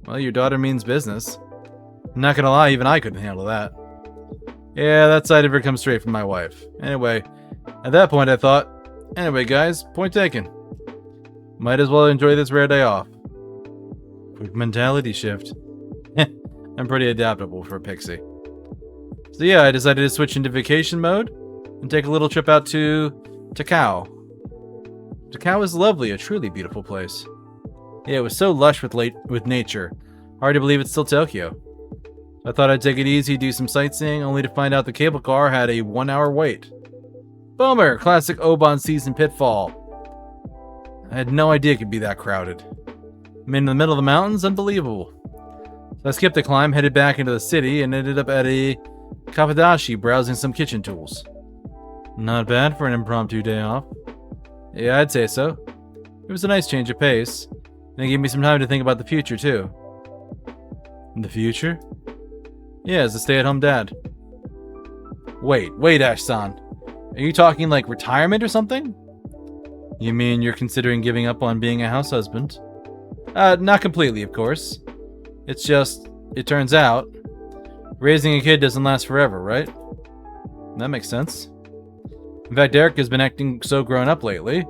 Well, your daughter means business. I'm not gonna lie, even I couldn't handle that. Yeah, that side of her comes straight from my wife. Anyway, at that point I thought, anyway guys, point taken. Might as well enjoy this rare day off. Quick mentality shift. I'm pretty adaptable for a pixie. So yeah, I decided to switch into vacation mode and take a little trip out to Takao. Takao is lovely, a truly beautiful place. Yeah, it was so lush with nature. Hard to believe it's still Tokyo. I thought I'd take it easy, do some sightseeing, only to find out the cable car had a 1-hour wait. Bummer! Classic Oban season pitfall. I had no idea it could be that crowded. I'm in the middle of the mountains? Unbelievable. So I skipped the climb, headed back into the city, and ended up at a Kapadashi browsing some kitchen tools. Not bad for an impromptu day off. Yeah, I'd say so. It was a nice change of pace, and it gave me some time to think about the future, too. The future? Yeah, as a stay-at-home dad. Wait, Ash-san. Are you talking like retirement or something? You mean you're considering giving up on being a house husband? Not completely, of course. It's just, it turns out, raising a kid doesn't last forever, right? That makes sense. In fact, Erica's been acting so grown up lately,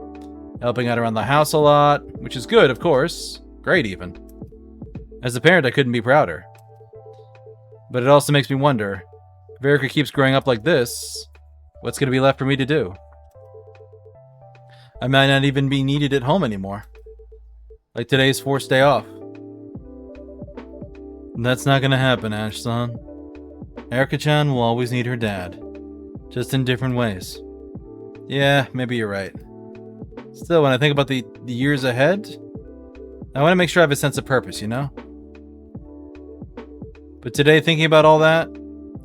helping out around the house a lot, which is good, of course. Great, even. As a parent, I couldn't be prouder. But it also makes me wonder, if Erica keeps growing up like this, what's going to be left for me to do? I might not even be needed at home anymore. Like today's forced day off. That's not going to happen, Ash-san. Erica-chan will always need her dad. Just in different ways. Yeah, maybe you're right. Still, when I think about the years ahead, I want to make sure I have a sense of purpose, you know? But today, thinking about all that,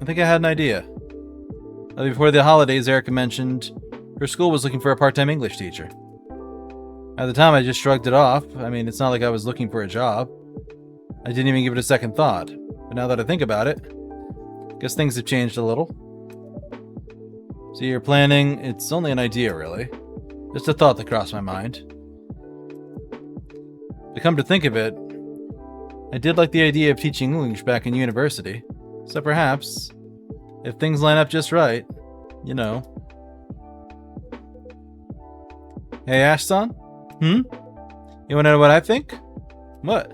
I think I had an idea. Before the holidays, Erica mentioned her school was looking for a part-time English teacher. At the time, I just shrugged it off. I mean, it's not like I was looking for a job. I didn't even give it a second thought. But now that I think about it, I guess things have changed a little. So you're planning, it's only an idea, really. Just a thought that crossed my mind. To come to think of it, I did like the idea of teaching English back in university. So perhaps, if things line up just right, you know. Hey, Ash-san? You wanna know what I think? What?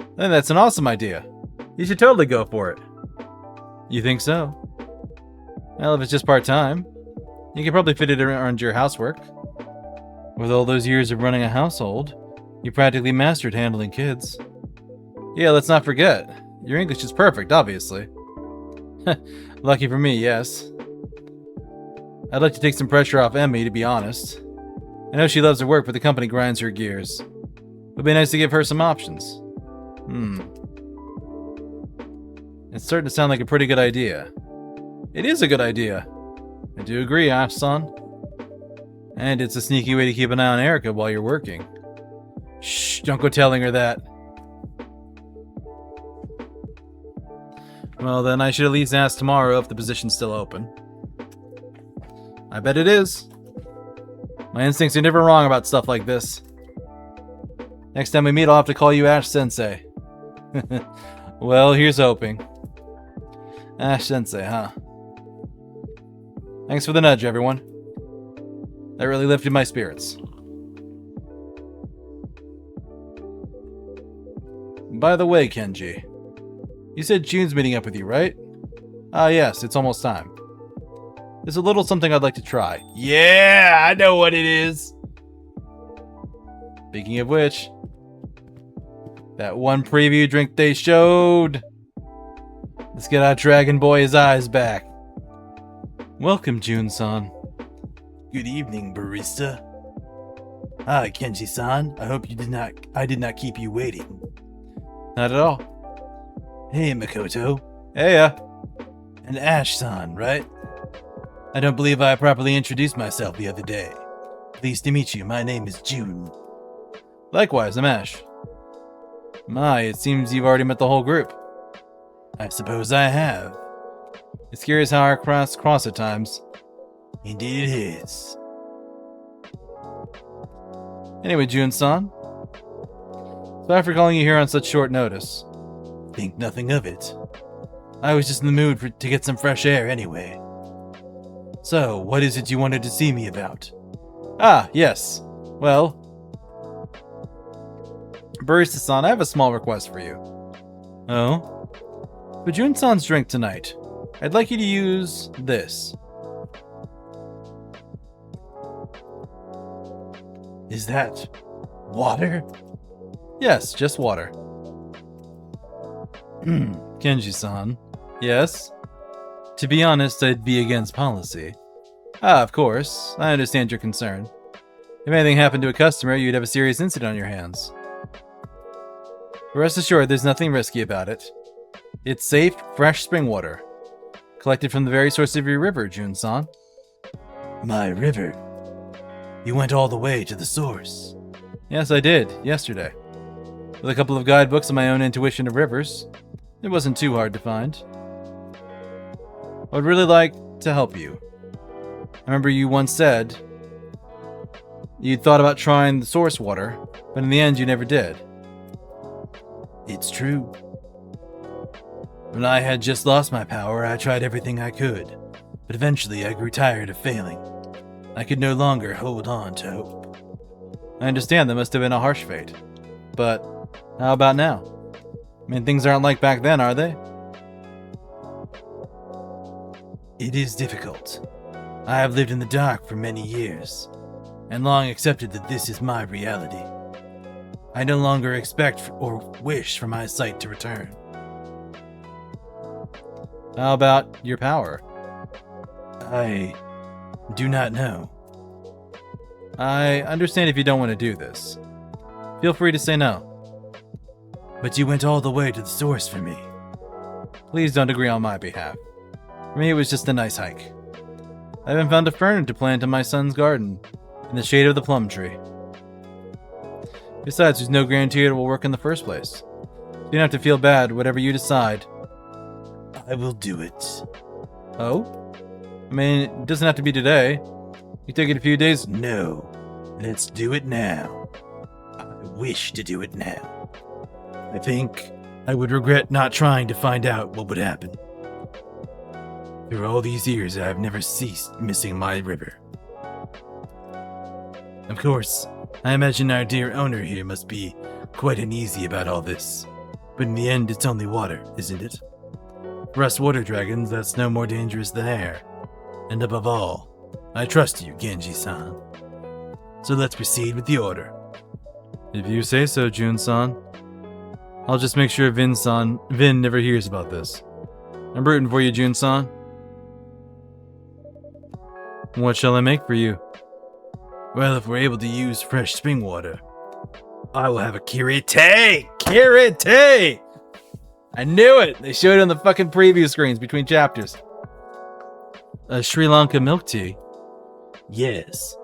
I think that's an awesome idea. You should totally go for it. You think so? Well, if it's just part-time, you can probably fit it around your housework. With all those years of running a household, you practically mastered handling kids. Yeah, let's not forget, your English is perfect, obviously. Lucky for me, yes. I'd like to take some pressure off Emmy, to be honest. I know she loves her work, but the company grinds her gears. It'd be nice to give her some options. It's starting to sound like a pretty good idea. It is a good idea. I do agree, Ash-san. And it's a sneaky way to keep an eye on Erica while you're working. Shh, don't go telling her that. Well, then I should at least ask tomorrow if the position's still open. I bet it is. My instincts are never wrong about stuff like this. Next time we meet, I'll have to call you Ash Sensei. Well, here's hoping. Ash Sensei, huh? Thanks for the nudge, everyone. That really lifted my spirits. By the way, Kenji, you said June's meeting up with you, right? Ah, yes, it's almost time. There's a little something I'd like to try. Yeah, I know what it is! Speaking of which, that one preview drink they showed. Let's get our Dragon Boy's eyes back. Welcome, June-san. Good evening, barista. Hi, Kenji-san. I hope I did not keep you waiting. Not at all. Hey, Makoto. Heya. And Ash-san, right? I don't believe I properly introduced myself the other day. Pleased to meet you. My name is June. Likewise, I'm Ash. My, it seems you've already met the whole group. I suppose I have. It's curious how our paths cross at times. Indeed it is. Anyway, June-san. Sorry for calling you here on such short notice. Think nothing of it. I was just in the mood to get some fresh air anyway. So, what is it you wanted to see me about? Ah, yes. Well, Barista-san, I have a small request for you. Oh? For June-san's drink tonight, I'd like you to use this. Is that water? Yes, just water. Kenji-san. Yes? To be honest, I'd be against policy. Ah, of course. I understand your concern. If anything happened to a customer, you'd have a serious incident on your hands. Rest assured, there's nothing risky about it. It's safe, fresh spring water. Collected from the very source of your river, June-san. My river? You went all the way to the source? Yes, I did, yesterday. With a couple of guidebooks on my own intuition of rivers. It wasn't too hard to find. I'd really like to help you. I remember you once said you'd thought about trying the source water, but in the end you never did. It's true. When I had just lost my power, I tried everything I could, but eventually I grew tired of failing. I could no longer hold on to hope. I understand that must have been a harsh fate, but how about now? I mean, things aren't like back then, are they? It is difficult. I have lived in the dark for many years, and long accepted that this is my reality. I no longer expect or wish for my sight to return. How about your power? I do not know. I understand if you don't want to do this. Feel free to say no. But you went all the way to the source for me. Please don't agree on my behalf. For me, it was just a nice hike. I haven't found a fern to plant in my son's garden, in the shade of the plum tree. Besides, there's no guarantee it will work in the first place. You don't have to feel bad, whatever you decide. I will do it. Oh? I mean, it doesn't have to be today. You take it a few days. No. Let's do it now. I wish to do it now. I think I would regret not trying to find out what would happen. Through all these years, I have never ceased missing my river. Of course, I imagine our dear owner here must be quite uneasy about all this. But in the end, it's only water, isn't it? For us water dragons, that's no more dangerous than air. And above all, I trust you, Genji-san. So let's proceed with the order. If you say so, June-san. I'll just make sure Vin never hears about this. I'm rooting for you, June-san. What shall I make for you? Well, if we're able to use fresh spring water, I will have a kirite! Kirite! I knew it! They showed it on the fucking preview screens between chapters. A Sri Lanka milk tea? Yes.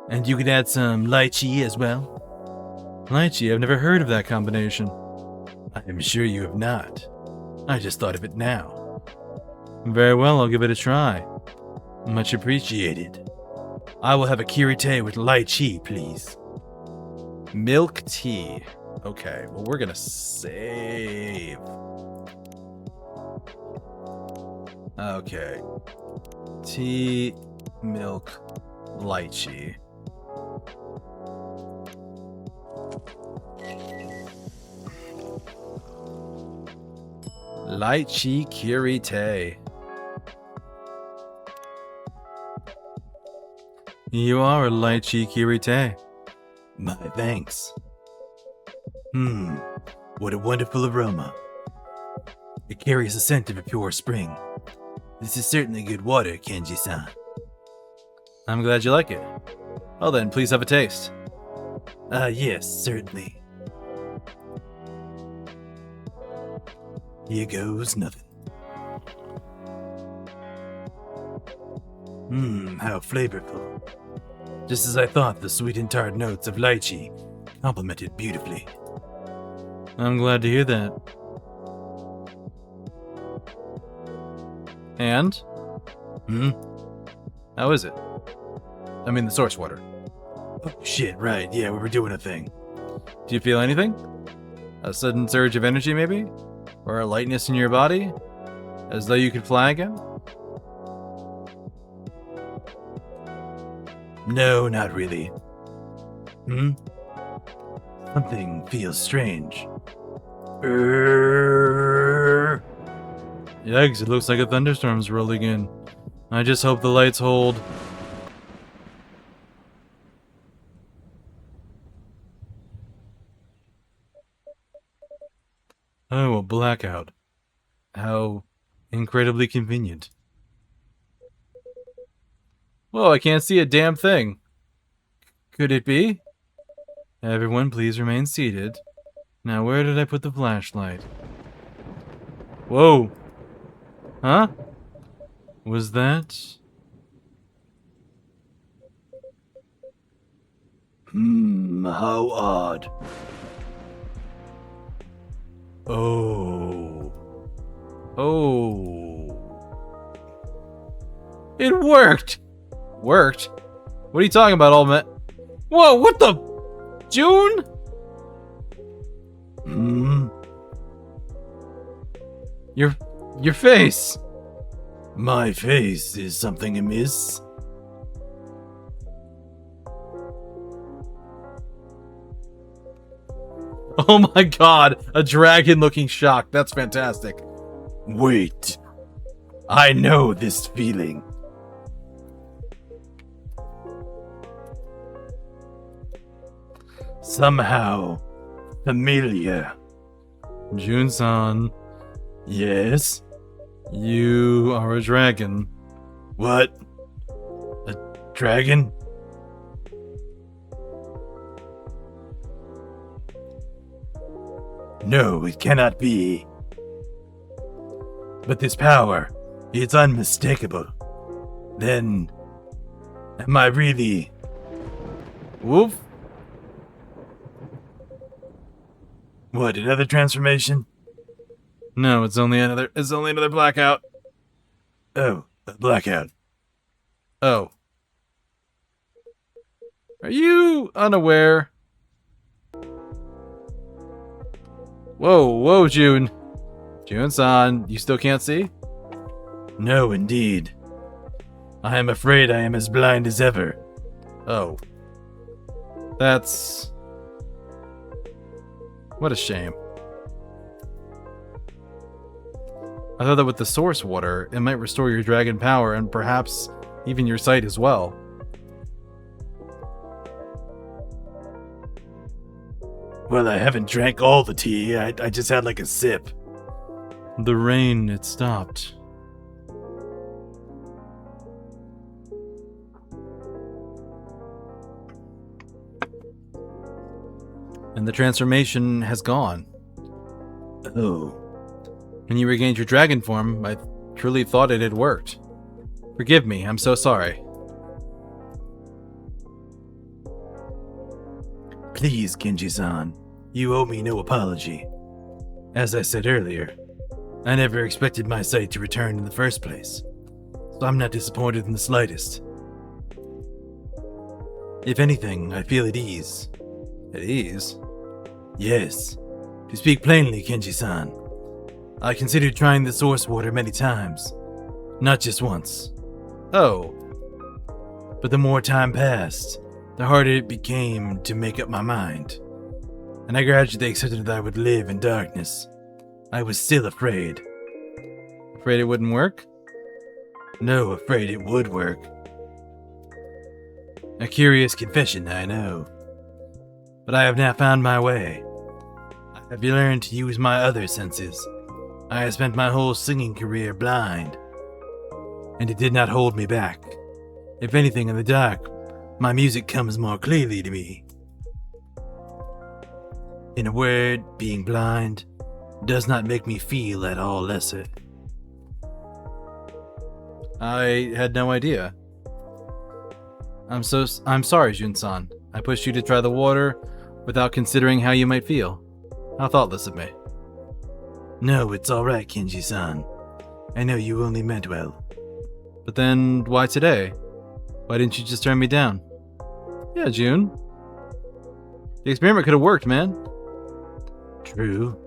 And you could add some lychee as well? Lychee? I've never heard of that combination. I am sure you have not. I just thought of it now. Very well, I'll give it a try. Much appreciated. I will have a kirite with lychee, please. Milk tea. Okay, well, we're gonna save. Okay. Tea, milk, lychee. Lychee curry. You are a lychee curry. My thanks. What a wonderful aroma. It carries the scent of a pure spring. This is certainly good water, Kenji-san. I'm glad you like it. Well then, please have a taste. Yes, certainly. Here goes nothing. How flavorful. Just as I thought, the sweet and tart notes of lychee complemented beautifully. I'm glad to hear that. And? How is it? I mean, the source water. Oh, shit, right. Yeah, we were doing a thing. Do you feel anything? A sudden surge of energy, maybe? Or a lightness in your body? As though you could fly again? No, not really. Something feels strange. Yikes, it looks like a thunderstorm's rolling in. I just hope the lights hold. Oh, a blackout. How incredibly convenient. Whoa, I can't see a damn thing. Could it be? Everyone, please remain seated. Now, where did I put the flashlight? Whoa. Huh? Was that? How odd. Oh. It worked! Worked? What are you talking about, old man? Whoa, what the? June? Your face. My face is something amiss. Oh my god, a dragon looking shocked. That's fantastic. Wait. I know this feeling. Somehow familiar. Jun-san. Yes? You are a dragon. What? A dragon? No, it cannot be. But this power, it's unmistakable. Then, am I really... Woof? What, another transformation? No, it's only another blackout. Oh, a blackout. Oh. Are you unaware? Whoa, June. June-san, you still can't see? No, indeed. I am afraid I am as blind as ever. Oh. That's... What a shame. I thought that with the source water, it might restore your dragon power and perhaps even your sight as well. Well, I haven't drank all the tea. I just had like a sip. The rain, it stopped. And the transformation has gone. Oh. When you regained your dragon form, I truly thought it had worked. Forgive me, I'm so sorry. Please, Kenji-san, you owe me no apology. As I said earlier, I never expected my sight to return in the first place, so I'm not disappointed in the slightest. If anything, I feel at ease, At ease? Yes. To speak plainly, Kenji-san, I considered trying the source water many times. Not just once. Oh. But the more time passed, the harder it became to make up my mind. And I gradually accepted that I would live in darkness. I was still afraid. Afraid it wouldn't work? No, afraid it would work. A curious confession, I know. But I have now found my way. I have learned to use my other senses. I have spent my whole singing career blind. And it did not hold me back. If anything, in the dark, my music comes more clearly to me. In a word, being blind does not make me feel at all lesser. I had no idea. I'm sorry, Jun-san. I pushed you to try the water without considering how you might feel. How thoughtless of me. No, it's alright, Kenji-san. I know you only meant well. But then, why today? Why didn't you just turn me down? Yeah, June. The experiment could have worked, man. True.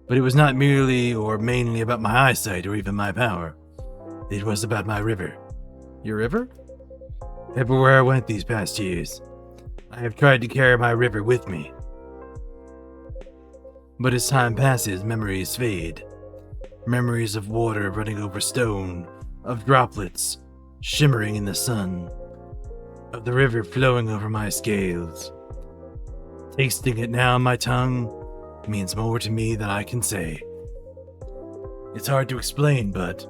But it was not merely or mainly about my eyesight or even my power. It was about my river. Your river? Everywhere I went these past years, I have tried to carry my river with me. But as time passes, memories fade. Memories of water running over stone, of droplets shimmering in the sun, of the river flowing over my scales. Tasting it now on my tongue means more to me than I can say. It's hard to explain, but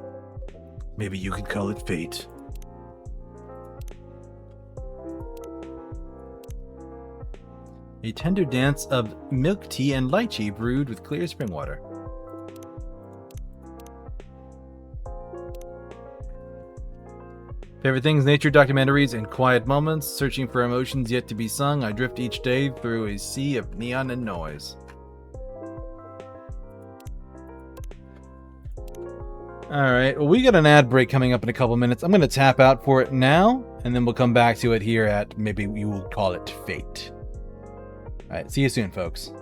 maybe you could call it fate. A tender dance of milk tea and lychee brewed with clear spring water. Favorite things, nature documentaries and quiet moments. Searching for emotions yet to be sung. I drift each day through a sea of neon and noise. Alright, well, we got an ad break coming up in a couple minutes. I'm going to tap out for it now, and then we'll come back to it here at, maybe you will call it fate. Alright, see you soon, folks.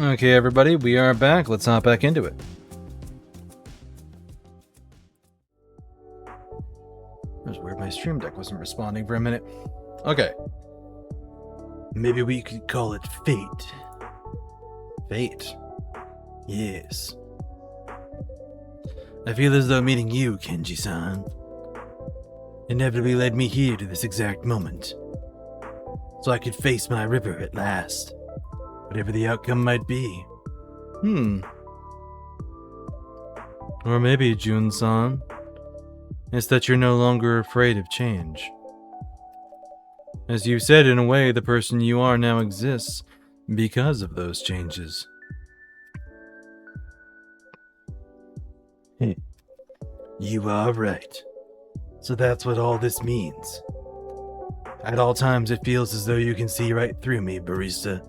Okay, everybody, we are back. Let's hop back into it. It was weird my stream deck wasn't responding for a minute. Okay. Maybe we could call it fate. Fate? Yes. I feel as though meeting you, Kenji-san, inevitably led me here to this exact moment. So I could face my river at last. Whatever the outcome might be. Or maybe, Jun-san, it's that you're no longer afraid of change. As you said, in a way, the person you are now exists because of those changes. You are right. So that's what all this means. At all times, it feels as though you can see right through me, barista.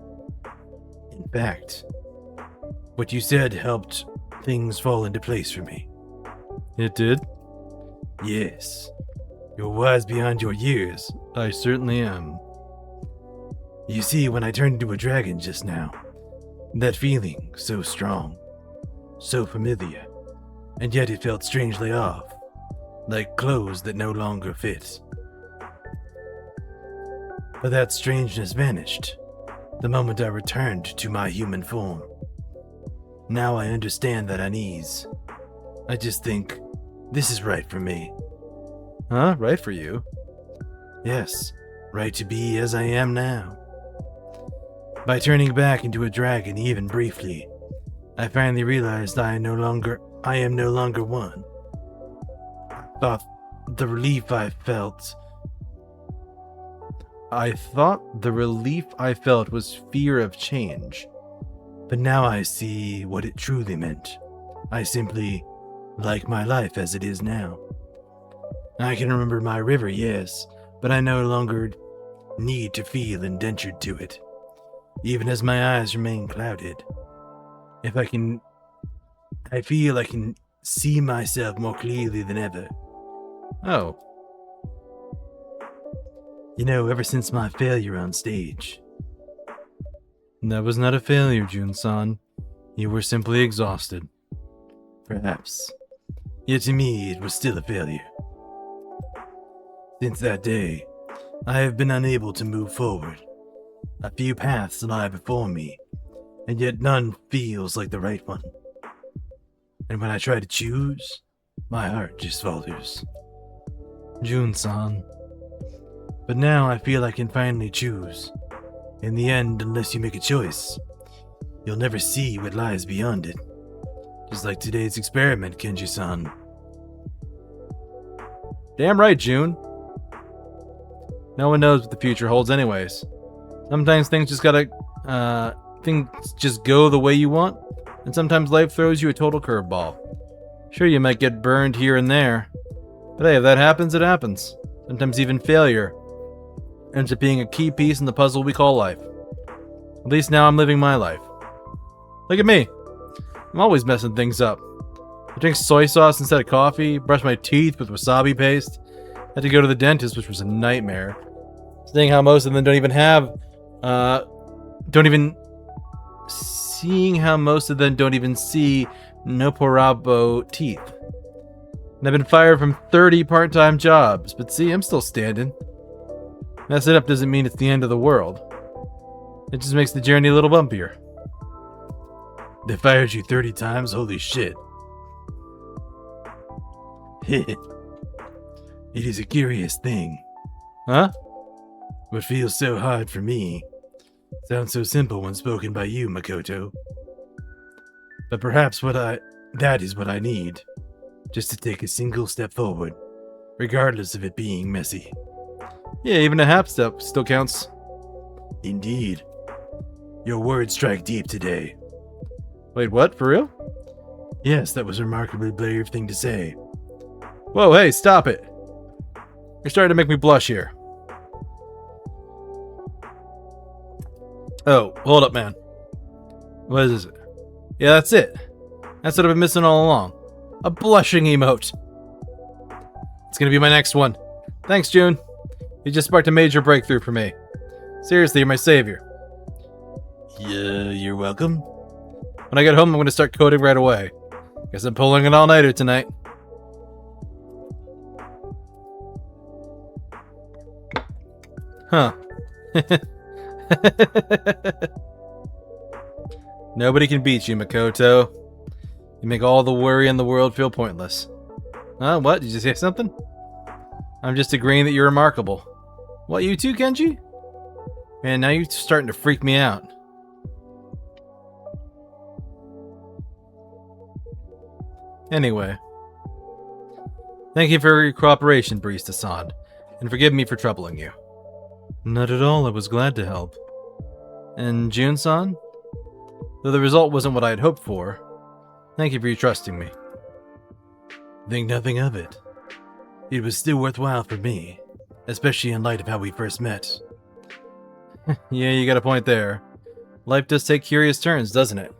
In fact, what you said helped things fall into place for me. It did? Yes. You're wise beyond your years. I certainly am. You see, when I turned into a dragon just now, that feeling, so strong, so familiar, and yet it felt strangely off, like clothes that no longer fit. But that strangeness vanished the moment I returned to my human form. Now I understand that unease. I just think, this is right for me. Huh? Right for you? Yes, right to be as I am now. By turning back into a dragon even briefly, I finally realized I am no longer one. I thought the relief I felt was fear of change. But now I see what it truly meant. I simply like my life as it is now. I can remember my river, yes, but I no longer need to feel indentured to it, even as my eyes remain clouded. I feel I can see myself more clearly than ever. Oh. You know, ever since my failure on stage. That was not a failure, Jun-san. You were simply exhausted. Perhaps. Yet to me, it was still a failure. Since that day, I have been unable to move forward. A few paths lie before me, and yet none feels like the right one. And when I try to choose, my heart just falters. Jun-san. But now I feel I can finally choose. In the end, unless you make a choice, you'll never see what lies beyond it. Just like today's experiment, Kenji-san. Damn right, June. No one knows what the future holds anyways. Sometimes things just go the way you want, and sometimes life throws you a total curveball. Sure, you might get burned here and there, but hey, if that happens, it happens. Sometimes even failure ends up being a key piece in the puzzle we call life. At least now I'm living my life. Look at me. I'm always messing things up. I drink soy sauce instead of coffee, brush my teeth with wasabi paste, had to go to the dentist, which was a nightmare. Seeing how most of them don't even see Noporabo teeth. And I've been fired from 30 part-time jobs, but see, I'm still standing. Messing up doesn't mean it's the end of the world. It just makes the journey a little bumpier. They fired you 30 times? Holy shit. It is a curious thing. Huh? What feels so hard for me sounds so simple when spoken by you, Makoto. But perhaps that is what I need. Just to take a single step forward, regardless of it being messy. Yeah, even a half step still counts. Indeed. Your words strike deep today. Wait, what? For real? Yes, that was a remarkably brave thing to say. Whoa, hey, stop it. You're starting to make me blush here. Oh, hold up, man. What is it? Yeah, that's it. That's what I've been missing all along. A blushing emote. It's gonna be my next one. Thanks, June. You just sparked a major breakthrough for me. Seriously, you're my savior. Yeah, you're welcome. When I get home, I'm going to start coding right away. Guess I'm pulling an all-nighter tonight. Huh. Nobody can beat you, Makoto. You make all the worry in the world feel pointless. Huh? What? Did you say something? I'm just agreeing that you're remarkable. What, you too, Kenji? Man, now you're starting to freak me out. Anyway. Thank you for your cooperation, Barista-san, and forgive me for troubling you. Not at all, I was glad to help. And June-san? Though the result wasn't what I had hoped for, thank you for your trusting me. Think nothing of it. It was still worthwhile for me, especially in light of how we first met. Yeah, you got a point there. Life does take curious turns, doesn't it?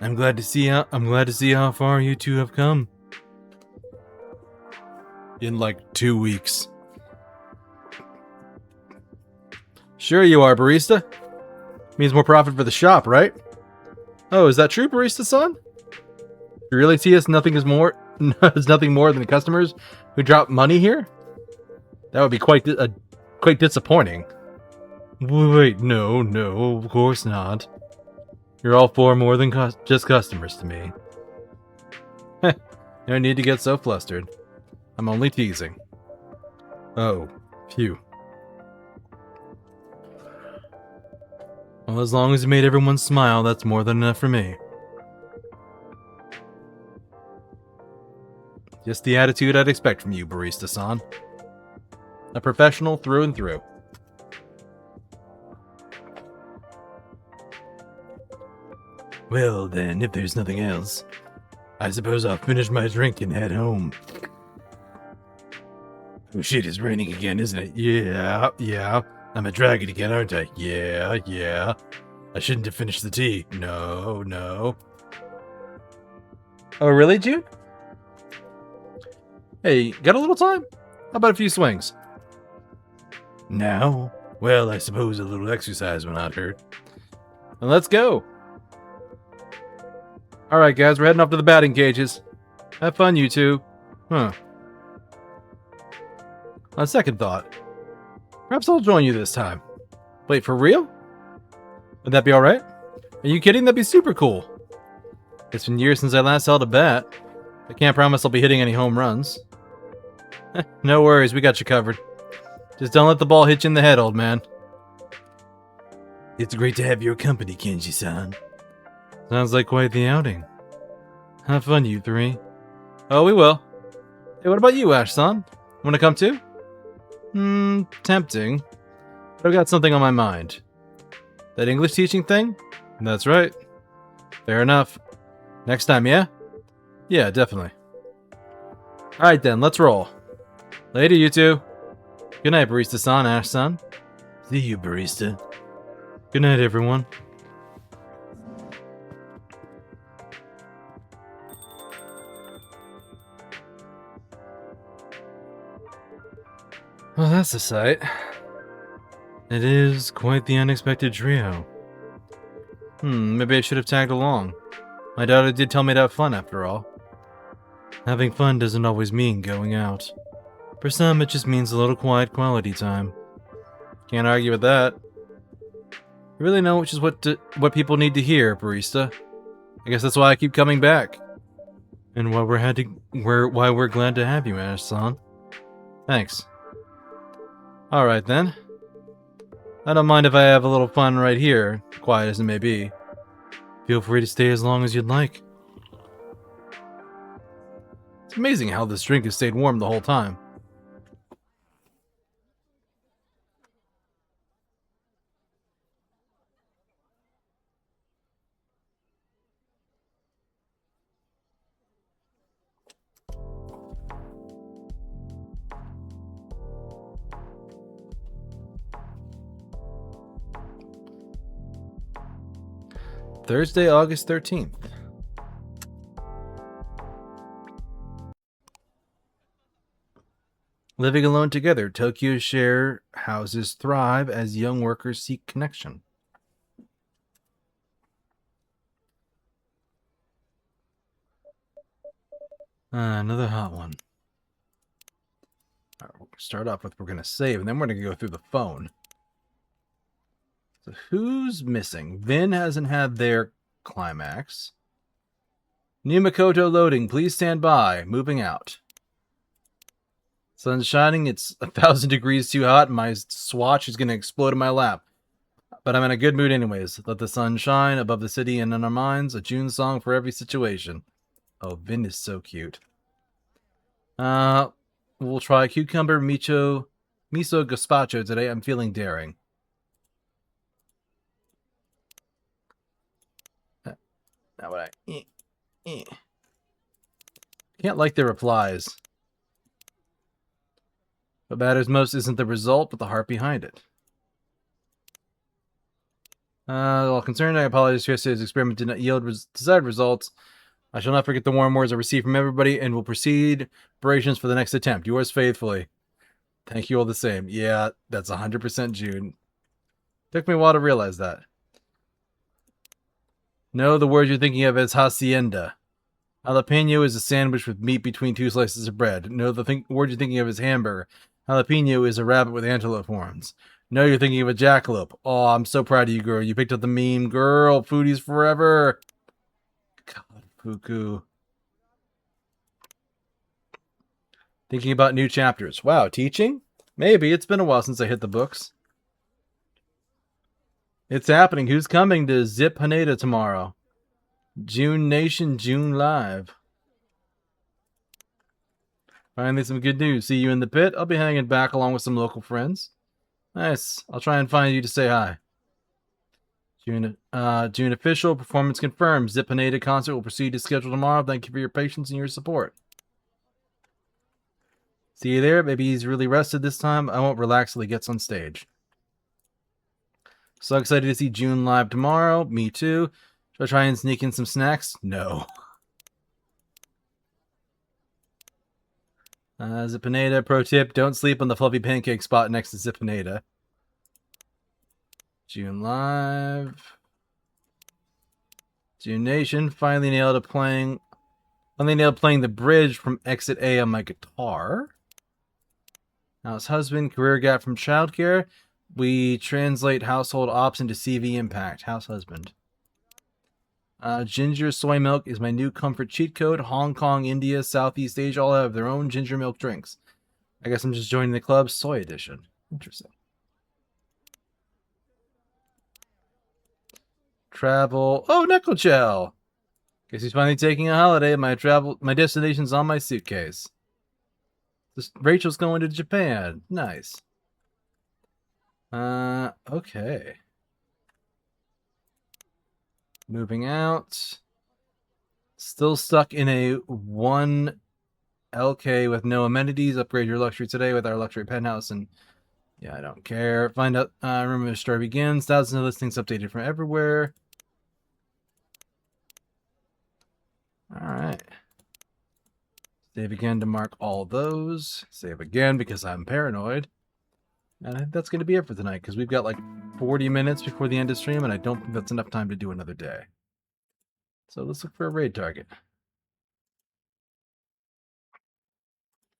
I'm glad to see how far you two have come. In like 2 weeks. Sure you are, barista. Means more profit for the shop, right? Oh, is that true, barista-san? You really see us nothing more than customers who drop money here? That would be quite disappointing. Wait, no, of course not. You're all far more than just customers to me. No need to get so flustered. I'm only teasing. Oh, phew. Well, as long as you made everyone smile, that's more than enough for me. Just the attitude I'd expect from you, barista-san. A professional through and through. Well then, if there's nothing else, I suppose I'll finish my drink and head home. Oh shit, it's raining again, isn't it? Yeah. I'm a dragon again, aren't I? Yeah. I shouldn't have finished the tea. No. Oh, really, June? Hey, got a little time? How about a few swings? Now? Well, I suppose a little exercise will not hurt. Then let's go. Alright, guys, we're heading off to the batting cages. Have fun, you two. Huh. On second thought, perhaps I'll join you this time. Wait, for real? Would that be alright? Are you kidding? That'd be super cool. It's been years since I last held a bat. I can't promise I'll be hitting any home runs. No worries, we got you covered. Just don't let the ball hit you in the head, old man. It's great to have your company, Kenji-san. Sounds like quite the outing. Have fun, you three. Oh, we will. Hey, what about you, Ash-san? Wanna come too? Tempting. But I've got something on my mind. That English teaching thing? That's right. Fair enough. Next time, yeah? Yeah, definitely. Alright then, let's roll. Later, you two. Good night, Barista-san, Ash-san. See you, Barista. Good night, everyone. Well, that's a sight. It is quite the unexpected trio. Maybe I should have tagged along. My daughter did tell me to have fun, after all. Having fun doesn't always mean going out. For some, it just means a little quiet quality time. Can't argue with that. You really know which is what people need to hear, Barista. I guess that's why I keep coming back. And why we're glad to have you, Ash-san. Thanks. Alright then. I don't mind if I have a little fun right here, quiet as it may be. Feel free to stay as long as you'd like. It's amazing how this drink has stayed warm the whole time. Thursday, August 13th. Living alone together, Tokyo's share houses thrive as young workers seek connection. Another hot one. All right, we'll start off with we're going to save, and then we're going to go through the phone. So who's missing? Vin hasn't had their climax. New Makoto loading. Please stand by. Moving out. Sun's shining. It's 1,000 degrees too hot, and my swatch is going to explode in my lap. But I'm in a good mood anyways. Let the sun shine above the city and in our minds. A June song for every situation. Oh, Vin is so cute. We'll try cucumber miso gazpacho today. I'm feeling daring. Now what can't like their replies. What matters most isn't the result, but the heart behind it. While concerned, I apologize for yesterday's experiment did not yield desired results. I shall not forget the warm words I received from everybody and will proceed preparations for the next attempt. Yours faithfully. Thank you all the same. Yeah, that's 100% June. Took me a while to realize that. No, the word you're thinking of is hacienda. Jalapeno is a sandwich with meat between 2 slices of bread. No, the word you're thinking of is hamburger. Jalapeno is a rabbit with antelope horns. No, you're thinking of a jackalope. Oh, I'm so proud of you, girl. You picked up the meme. Girl, foodies forever. God, Fuku. Thinking about new chapters. Wow, teaching? Maybe. It's been a while since I hit the books. It's happening. Who's coming to Zip Haneda tomorrow? June Nation, June Live. Finally, some good news. See you in the pit. I'll be hanging back along with some local friends. Nice. I'll try and find you to say hi. June official. Performance confirmed. Zip Haneda concert will proceed as scheduled tomorrow. Thank you for your patience and your support. See you there. Maybe he's really rested this time. I won't relax till he gets on stage. So excited to see June live tomorrow. Me too. Should I try and sneak in some snacks? No. Zip Haneda, pro tip, don't sleep on the fluffy pancake spot next to Zip Haneda. June live. June Nation, finally nailed playing the bridge from Exit A on my guitar. Now his husband, career gap from childcare. We translate household ops into CV impact. House husband. Ginger soy milk is my new comfort cheat code. Hong Kong, India, Southeast Asia all have their own ginger milk drinks. I guess I'm just joining the club. Soy edition. Interesting. Travel. Oh, Necklechell. Guess he's finally taking a holiday. My destination's on my suitcase. Rachel's going to Japan. Nice. Okay. Moving out. Still stuck in a 1 LK with no amenities. Upgrade your luxury today with our luxury penthouse. And yeah, I don't care. Find out. Remember the story begins. Thousands of listings updated from everywhere. Alright. Save again to mark all those. Save again because I'm paranoid. And I think that's going to be it for tonight, because we've got like 40 minutes before the end of stream, and I don't think that's enough time to do another day. So let's look for a raid target.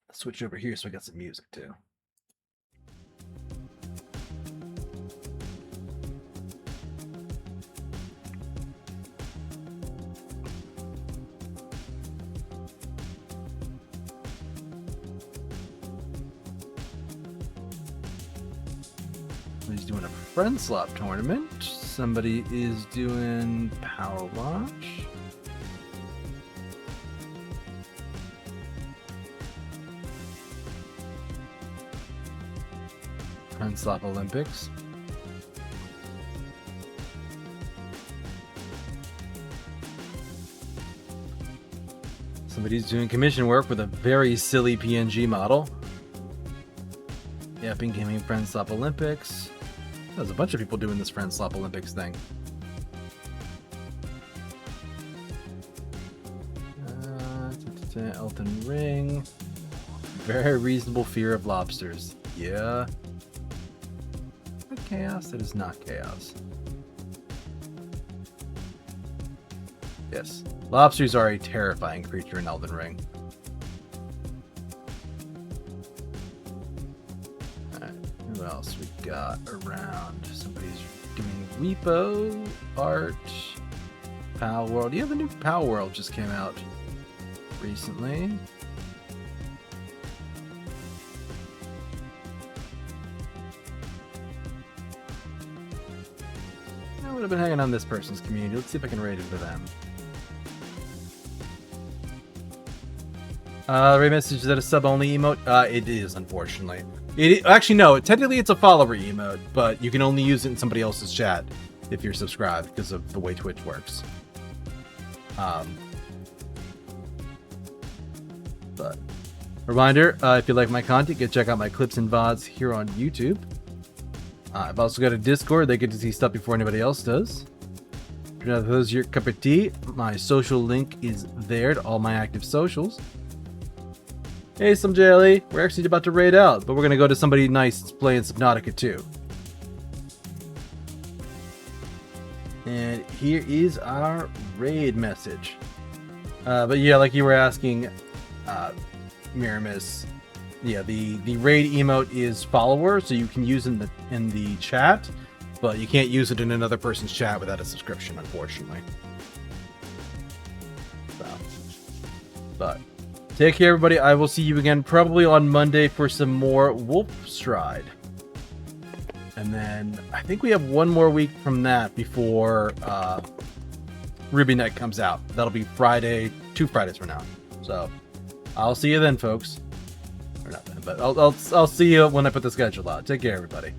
Let's switch over here so I got some music too. Somebody's doing a friend slot tournament. Somebody is doing Power Watch. Friend slot Olympics. Somebody's doing commission work with a very silly PNG model. Yapping Gaming Friend Slop Olympics. There's a bunch of people doing this Friend Slop Olympics thing. Elton Ring. Very reasonable fear of lobsters. Yeah. What chaos? It is not chaos. Yes. Lobsters are a terrifying creature in Elden Ring. got around? Somebody's doing Repo, Art, Pal World. Yeah, the new Pal World just came out recently. I would have been hanging on this person's community. Let's see if I can raid into them. Raid message, is that a sub-only emote? It is, unfortunately. Actually, no. Technically, it's a follower emote, but you can only use it in somebody else's chat if you're subscribed because of the way Twitch works. But reminder, if you like my content, go check out my clips and VODs here on YouTube. I've also got a Discord. They get to see stuff before anybody else does. If those are your cup of tea, my social link is there to all my active socials. Hey, some JLE. We're actually about to raid out, but we're going to go to somebody nice that's playing Subnautica 2. And here is our raid message. But yeah, like you were asking, Miramis, yeah, the raid emote is follower, so you can use it in the chat, but you can't use it in another person's chat without a subscription, unfortunately. So, but take care, everybody. I will see you again probably on Monday for some more Wolf Stride. And then I think we have one more week from that before Ruby Night comes out. That'll be Friday, 2 Fridays from now. So I'll see you then, folks. Or not then, but I'll see you when I put the schedule out. Take care, everybody.